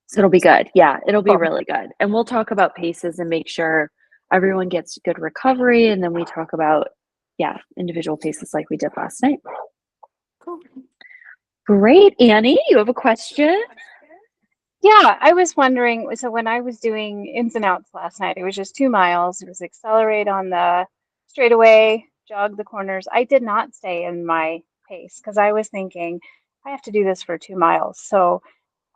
A: So it'll be good. Yeah, it'll be
F: Cool.
A: really good. And we'll talk about paces and make sure everyone gets good recovery. And then we talk about, individual paces like we did last night.
F: Cool.
A: Great. Annie, you have a question?
E: Yeah, I was wondering, so when I was doing ins and outs last night, it was just 2 miles. It was accelerate on the straightaway, jog the corners. I did not stay in my pace because I was thinking I have to do this for 2 miles. So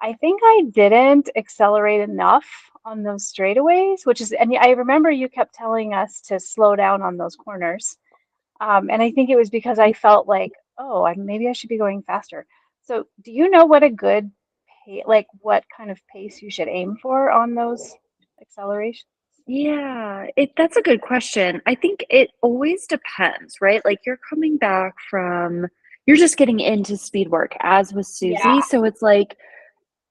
E: I think I didn't accelerate enough on those straightaways, and I remember you kept telling us to slow down on those corners. And I think it was because I felt like, oh, maybe I should be going faster. So do you know what a good like what kind of pace you should aim for on those accelerations?
A: Yeah, that's a good question. I think it always depends, right? Like you're just getting into speed work, as with Susie.
E: Yeah.
A: So it's like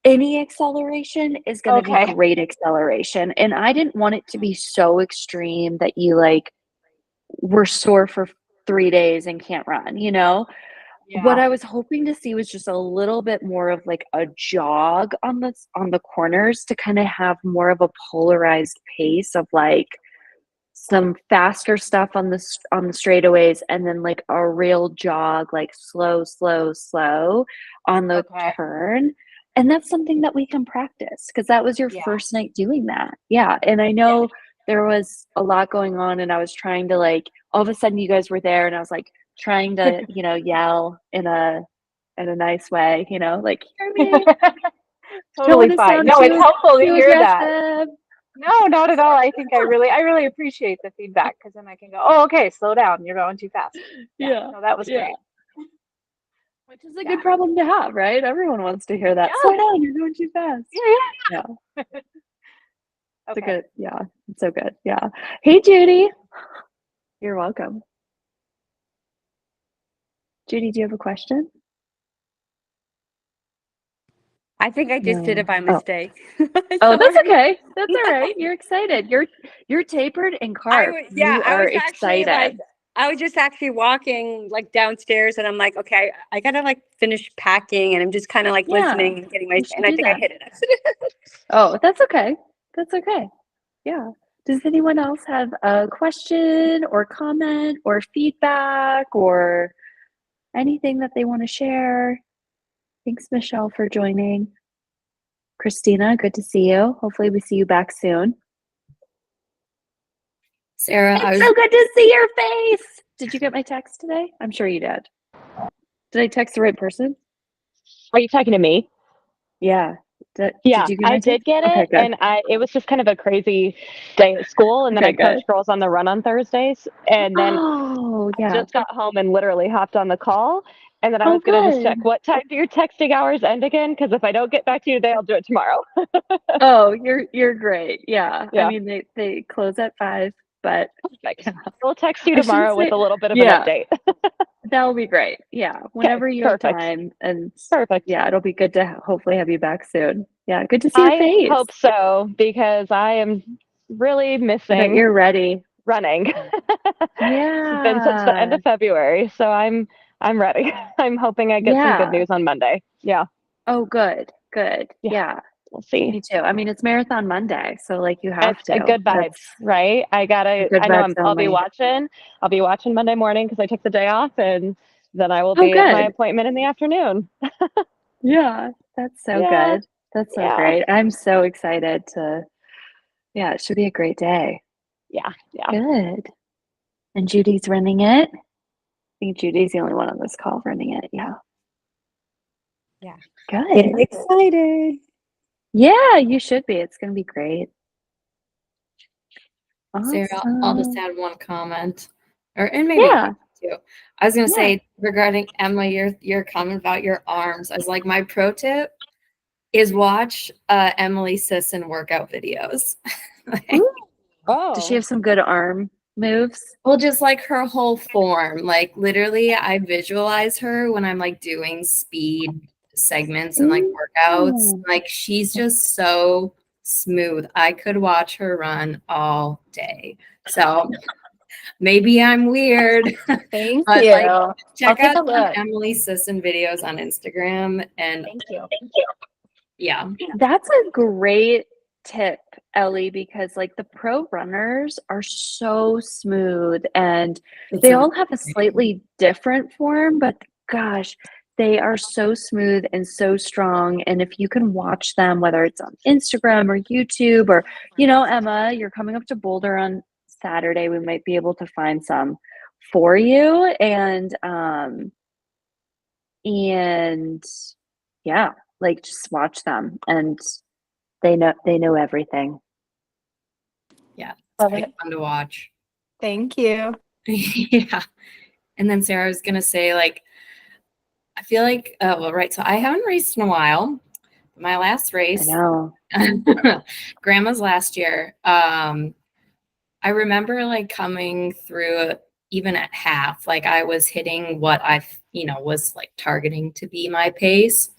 A: any acceleration is going to be great acceleration. And I didn't want it to be so extreme that you like were sore for 3 days and can't run, you know? What
E: Yeah.
A: I was hoping to see was just a little bit more of like a jog on the corners to kind of have more of a polarized pace of like some faster stuff on the straightaways, and then like a real jog, like slow, slow, slow on the turn. And that's something that we can practice because that was your first night doing that. Yeah. And I know there was a lot going on, and I was trying to like, all of a sudden you guys were there, and I was like trying to, yell in a nice way, like, hear me.
E: Totally fine. No, it's helpful to hear that.
A: Aggressive.
E: No, not at all. I think I really appreciate the feedback because then I can go, oh, okay, slow down. You're going too fast.
A: Yeah.
E: No, that was great.
A: Which is a good problem to have, right? Everyone wants to hear that. Slow down, you're going too fast. Yeah. It's a good, it's so good. Yeah. Hey, Judy. You're welcome. Judy, do you have a question?
D: I think I just did
A: No.
D: it by
A: Oh.
D: mistake.
A: Oh, that's
D: Sorry.
A: okay. That's all right. You're excited. You're tapered and carb. You
D: I
A: are
D: was actually like,
A: excited.
D: I was just actually walking like downstairs, and I'm like, okay, I gotta like finish packing, and I'm just kind of like
A: Yeah,
D: listening and getting my,
A: you should
D: and I
A: do
D: think I
A: that.
D: hit it.
A: Oh, that's okay. That's okay. Yeah. Does anyone else have a question or comment or feedback or anything that they want to share? Thanks, Michelle, for joining. Christina, good to see you. Hopefully, we see you back soon.
F: Sarah,
A: It's so good to see your face. Did you get my text today? I'm sure you did. Did I text the right person?
G: Are you talking to me?
A: Yeah. Did
G: Yeah,
A: you get my
G: I
A: text?
G: did get
A: Okay,
G: it,
A: good.
G: and it was just kind of a crazy day at school, and then
A: Okay,
G: I coach
A: good.
G: girls on the run on Thursdays, and then
A: Oh,
G: I
A: yeah.
G: just got home and literally hopped on the call, and then I
A: Oh,
G: was gonna just check
A: good.
G: what time do your texting hours end again? Because if I don't get back to you today, I'll do it tomorrow.
A: Oh, you're great. Yeah. I
G: Yeah.
A: mean, they close at 5, but
G: Perfect. We'll text you
A: I shouldn't
G: tomorrow with
A: say
G: a little bit of an
A: yeah,
G: update.
A: that'll be great. Yeah,
G: Okay,
A: whenever you have
G: perfect.
A: time, and
G: Perfect.
A: yeah, it'll be good to hopefully have you back soon. Yeah, good to see your
G: I
A: face.
G: hope so because I am really
A: I bet
G: missing
A: you're ready.
G: running. It's been since the end
A: Yeah.
G: of February, so I'm ready. I'm hoping I get some good
A: Yeah.
G: news on Monday. Yeah,
A: Oh, good. Good.
G: yeah,
A: Yeah,
G: we'll see.
A: me too. I mean, it's Marathon Monday, so like you have
G: It's a
A: to.
G: good vibes,
A: That's
G: right?
A: good
G: I know
A: vibes
G: I'll be
A: only.
G: watching. I'll be watching Monday morning because I took the day off, and then I will
A: Oh,
G: be at my
A: good.
G: appointment in the afternoon.
A: Yeah, that's so
G: Yeah,
A: good. That's so
G: yeah,
A: great. I'm so excited to, yeah, it should be a great day.
G: yeah, yeah.
A: Good. And Judy's running it. I think Judy's the only one on this call running it. Yeah.
D: Yeah.
A: Good.
D: Getting excited.
A: Yeah, you should be. It's going to be great.
F: Sarah, I'll just
A: Awesome.
F: add one comment, and maybe
A: Yeah.
F: two. I was gonna
A: Yeah.
F: say regarding Emma, your comment about your arms. I was like, my pro tip is watch Emily Sisson workout videos. Like,
A: Ooh.
G: Oh,
A: Does she have some good arm moves?
F: well, just like her whole form. Like literally, I visualize her when I'm like doing speed segments and like workouts.
A: Ooh.
F: Like she's just so smooth. I could watch her run all day. So maybe I'm weird,
G: thank
F: but
G: you.
F: like
G: I'll
F: check
G: take
F: out
G: a
F: some
G: look.
F: Emily Sisson videos on Instagram. And
G: Thank you.
F: yeah,
A: That's a great tip, Ellie, because like the pro runners are so smooth and
F: it's
A: they
F: a-
A: all have a slightly different form, but gosh, they are so smooth and so strong. And if you can watch them, whether it's on Instagram or YouTube, or, Emma, you're coming up to Boulder on Saturday, we might be able to find some for you. And yeah, like just watch them and they know everything.
F: yeah, it's
G: Love
F: quite
G: it.
F: fun to watch.
G: Thank you.
F: Yeah. And then Sarah, I was gonna say, like, I feel like, well, right. So I haven't raced in a while. My last
A: I
F: race,
A: know.
F: grandma's last year. I remember like coming through even at half, like I was hitting what was like targeting to be my pace.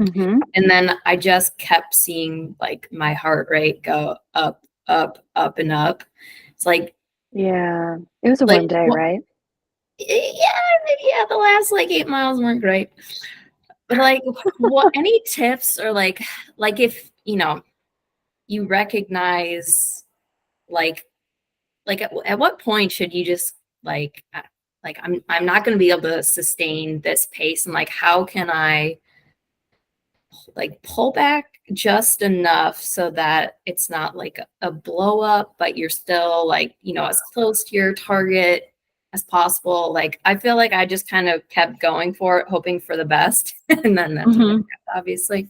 A: Mhm.
F: And then I just kept seeing like my heart rate go up, up, up, and up. It's like,
A: Yeah. It was a
F: like,
A: one day, right?
F: yeah, the last like 8 miles weren't great. But like, what any tips or like if you recognize like at what point should you just like I'm not going to be able to sustain this pace, and like how can I like pull back just enough so that it's not like a blow up, but you're still like as close to your target as possible. Like I feel like I just kind of kept going for it, hoping for the best, and then that didn't
A: Mhm.
F: happen, obviously.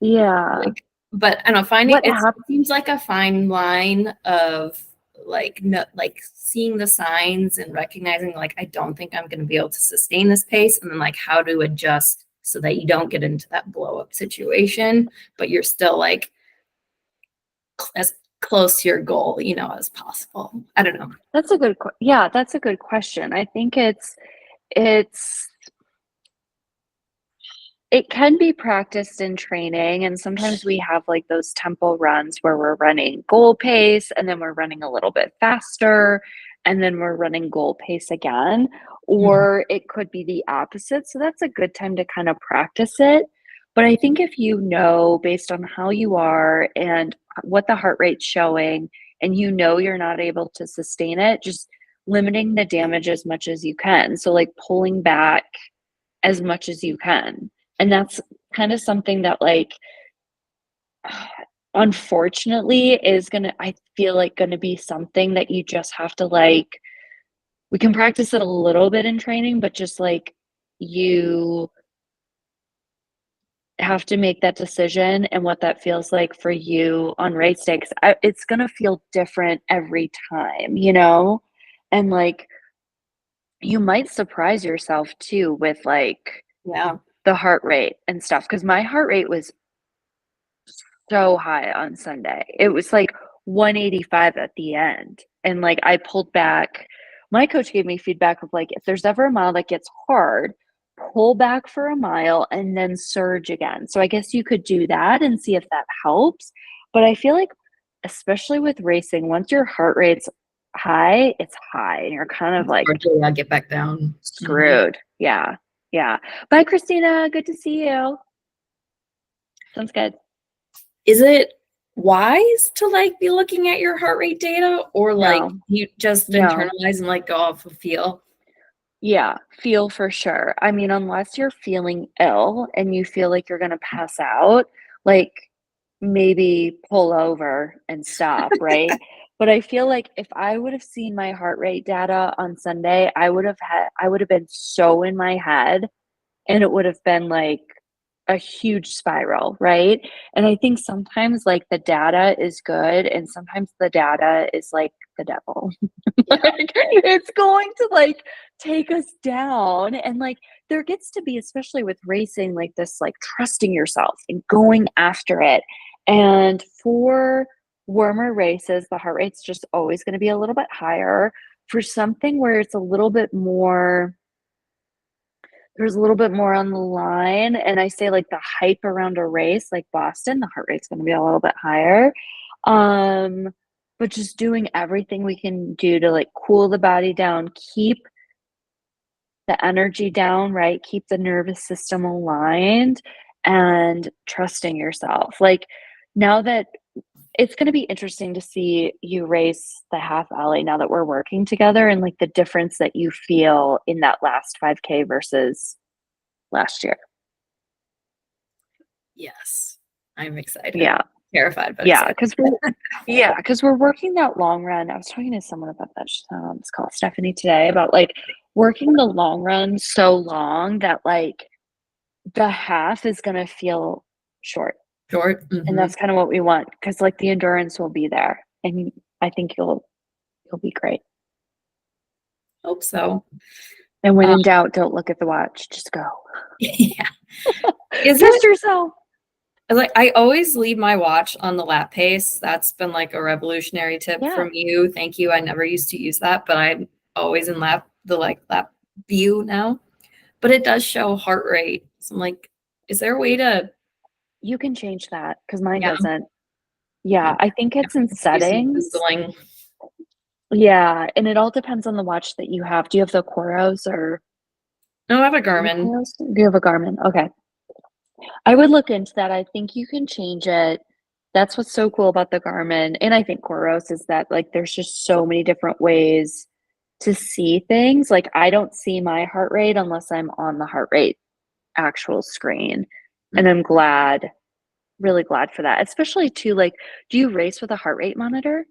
A: Yeah.
F: Like, but I don't know, finding
A: What
F: it
A: happened?
F: seems like a fine line of like no, like seeing the signs and recognizing like I don't think I'm going to be able to sustain this pace, and then like how to adjust so that you don't get into that blow up situation, but you're still like as close to your goal, as possible. I don't know.
A: That's a good yeah, that's a good question. I think it's it can be practiced in training, and sometimes we have like those tempo runs where we're running goal pace and then we're running a little bit faster and then we're running goal pace again, or it could be the opposite. So that's a good time to kind of practice it. But I think if you know based on how you are and what the heart rate's showing, and you know you're not able to sustain it, just limiting the damage as much as you can. So like pulling back as much as you can. And that's kind of something that like unfortunately is gonna, I feel like, gonna be something that you just have to like, we can practice it a little bit in training, but just like you have to make that decision and what that feels like for you on race day, 'cause it's gonna feel different every time, you know? And like you might surprise yourself too with like
F: Yeah.
A: the heart rate and stuff, because my heart rate was so high on Sunday. It was like 185 at the end. And like I pulled back. My coach gave me feedback of like, if there's ever a mile that gets hard, pull back for a mile and then surge again. So I guess you could do that and see if that helps. But I feel like, especially with racing, once your heart rate's high, it's high and you're kind of like
H: Yeah, get back down.
A: screwed. Yeah. Yeah. Bye, Christina. Good to see you. Sounds good.
H: Is it wise to like be looking at your heart rate data, or like
A: No.
H: you just
A: No.
H: internalize and like go off of feel?
A: Yeah, feel for sure. I mean, unless you're feeling ill and you feel like you're gonna pass out, like maybe pull over and stop, right? But I feel like if I would have seen my heart rate data on Sunday, I would have been so in my head, and it would have been like a huge spiral, right? And I think sometimes like the data is good and sometimes the data is like the devil. Like, it's going to like take us down. And like there gets to be, especially with racing, like this like trusting yourself and going after it. And for warmer races, the heart rate's just always going to be a little bit higher. For something where it's a little bit more, there's a little bit more on the line, and I say like the hype around a race like Boston, the heart rate's gonna be a little bit higher. But just doing everything we can do to like cool the body down, keep the energy down, right? Keep the nervous system aligned and trusting yourself. Like now that it's going to be interesting to see you race the half alley now that we're working together, and like the difference that you feel in that last 5K versus last year.
H: Yes, I'm excited.
A: Yeah.
H: Terrified, but
A: Yeah.
H: excited.
A: Because we're working that long run. I was talking to someone about that. It's called Stephanie today, about like working the long run so long that like the half is going to feel short.
H: Short.
A: And that's kind of what we want, because like the endurance will be there, and I think you'll be great.
H: Hope so.
A: And when in doubt, don't look at the watch, just go.
H: Yeah. Is
A: Trust
H: it
A: yourself.
H: like I always leave my watch on the lap pace? That's been like a revolutionary tip from you. Thank you. I never used to use that, but I'm always in lap view now. But it does show heart rate. So I'm like, is there a way to?
A: You can change that, because mine
H: Yeah.
A: doesn't. Yeah, I think it's in settings.
H: Googling.
A: Yeah, and it all depends on the watch that you have. Do you have the Coros or?
H: No, I have a Garmin.
A: Do you have a Garmin? Okay. I would look into that. I think you can change it. That's what's so cool about the Garmin, and I think Coros, is that like there's just so many different ways to see things. Like I don't see my heart rate unless I'm on the heart rate actual screen. And I'm really glad for that. Especially too, like, do you race with a heart rate monitor?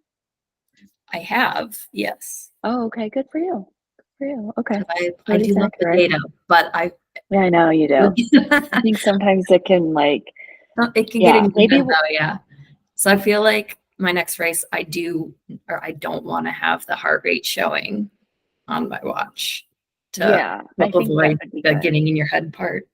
H: I have, yes.
A: Oh, okay, good for you. Good for you. Okay.
H: I do look the data, but
A: Yeah, I know you do. I think sometimes it can like
H: it can
A: yeah,
H: get in
A: maybe
H: yeah. So I feel like my next race I don't want to have the heart rate showing on my watch to
A: I think that
H: avoid
A: would be
H: the
A: good.
H: getting in your head part.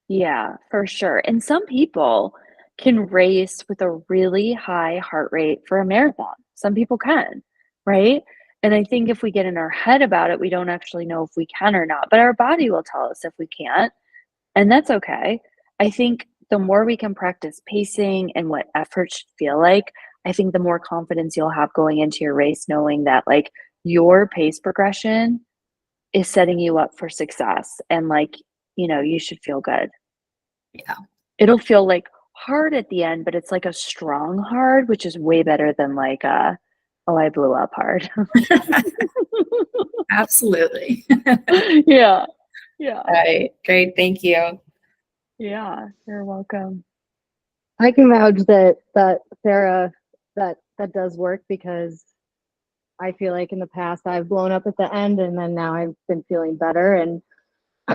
A: Yeah, for sure. And some people can race with a really high heart rate for a marathon. Some people can, right? And I think if we get in our head about it, we don't actually know if we can or not. But our body will tell us if we can't. And that's okay. I think the more we can practice pacing and what effort should feel like, I think the more confidence you'll have going into your race, knowing that like your pace progression is setting you up for success and like, you should feel good.
H: Yeah.
A: It'll feel like hard at the end, but it's like a strong hard, which is way better than like oh, I blew up hard.
H: Absolutely.
A: Yeah. Yeah.
H: All right. Great. Thank you.
A: Yeah. You're welcome.
G: I can vouch that Sarah, that does work, because I feel like in the past I've blown up at the end, and then now I've been feeling better, and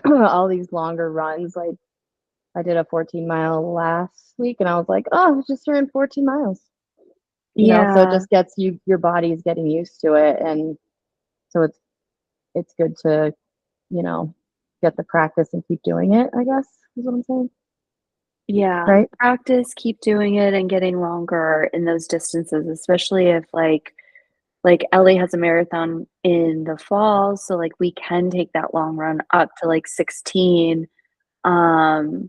G: all these longer runs, like I did a 14-mile last week and I was like, oh, I just ran 14 miles. You know, so it just gets your body's getting used to it, and so it's good to, get the practice and keep doing it, I guess is what I'm saying.
A: Yeah.
G: Right?
A: Practice, keep doing it and getting longer in those distances, especially if like Ellie has a marathon in the fall, so like we can take that long run up to like 16. Tana's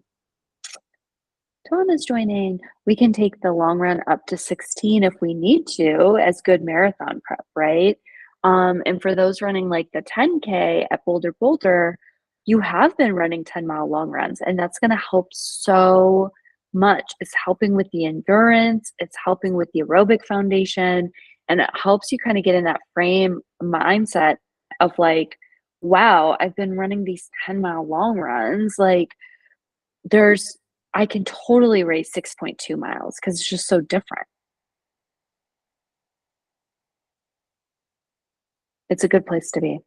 A: joining. We can take the long run up to 16 if we need to as good marathon prep, right? And for those running like the 10K at Boulder, you have been running 10-mile long runs, and that's going to help so much. It's helping with the endurance, it's helping with the aerobic foundation, and it helps you kind of get in that frame mindset of like, wow, I've been running these 10-mile long runs. Like, I can totally race 6.2 miles because it's just so different. It's a good place to be.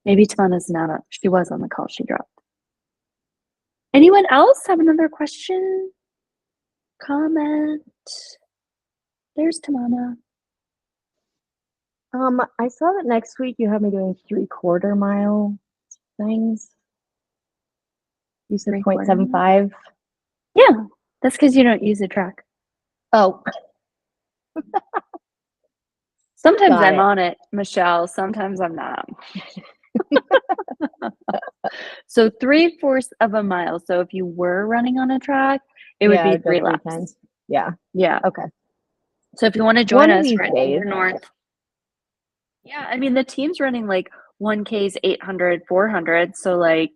A: Maybe Tamana's she was on the call, she dropped. Anyone else have another question? Comment? There's Tamana.
G: I saw that next week you have me doing 3/4 mile things. You said 0.75.
A: Yeah, that's because you don't use a track.
G: Oh.
A: Sometimes
G: Got
A: I'm
G: it.
A: on it, Michelle. Sometimes I'm not. So 3/4 of a mile. So if you were running on a track, it would be 3 laps.
G: Times. Yeah.
A: Yeah.
G: Okay.
A: So if you want to join
G: One of
A: us
G: these
A: for
G: days.
A: North. Yeah, I mean the team's running like 1Ks 800, 400, so like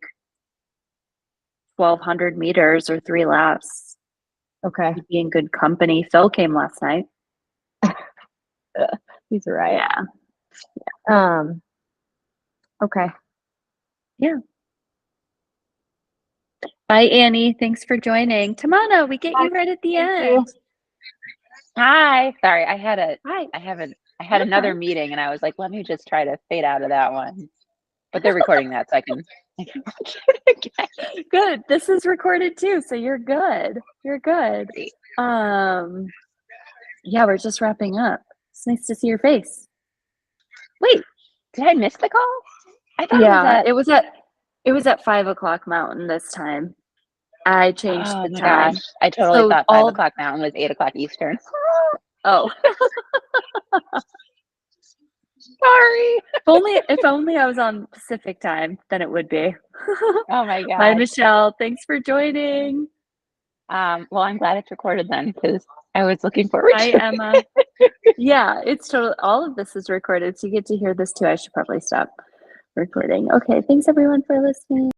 A: 1,200 meters or 3 laps.
G: Okay.
A: You'd be in good company. Phil came last night.
G: He's right.
A: Yeah.
G: Okay.
A: Yeah. Bye, Annie. Thanks for joining. Tamana, we get you right at the end.
I: Hi. Sorry, I had
A: You're
I: another
A: fine.
I: meeting, and I was like, let me just try to fade out of that one. But they're recording that, so I can watch it again.
A: Good. This is recorded too, so you're good. You're good. Yeah, we're just wrapping up. It's nice to see your face.
I: Wait, did I miss the call? I thought
A: It was at 5:00 Mountain this time. I changed
I: oh
A: the
I: my
A: time.
I: gosh, I totally
A: So
I: thought 5:00 Mountain was 8:00 Eastern.
A: Oh.
I: Sorry.
A: If only I was on Pacific time, then it would be.
I: Oh my
A: Bye,
I: god.
A: Michelle. Thanks for joining.
I: Well, I'm glad it's recorded then, because I was looking forward
A: Bye,
I: to it.
A: Emma. Yeah, it's totally, all of this is recorded, so you get to hear this too. I should probably stop recording. Okay, thanks everyone for listening.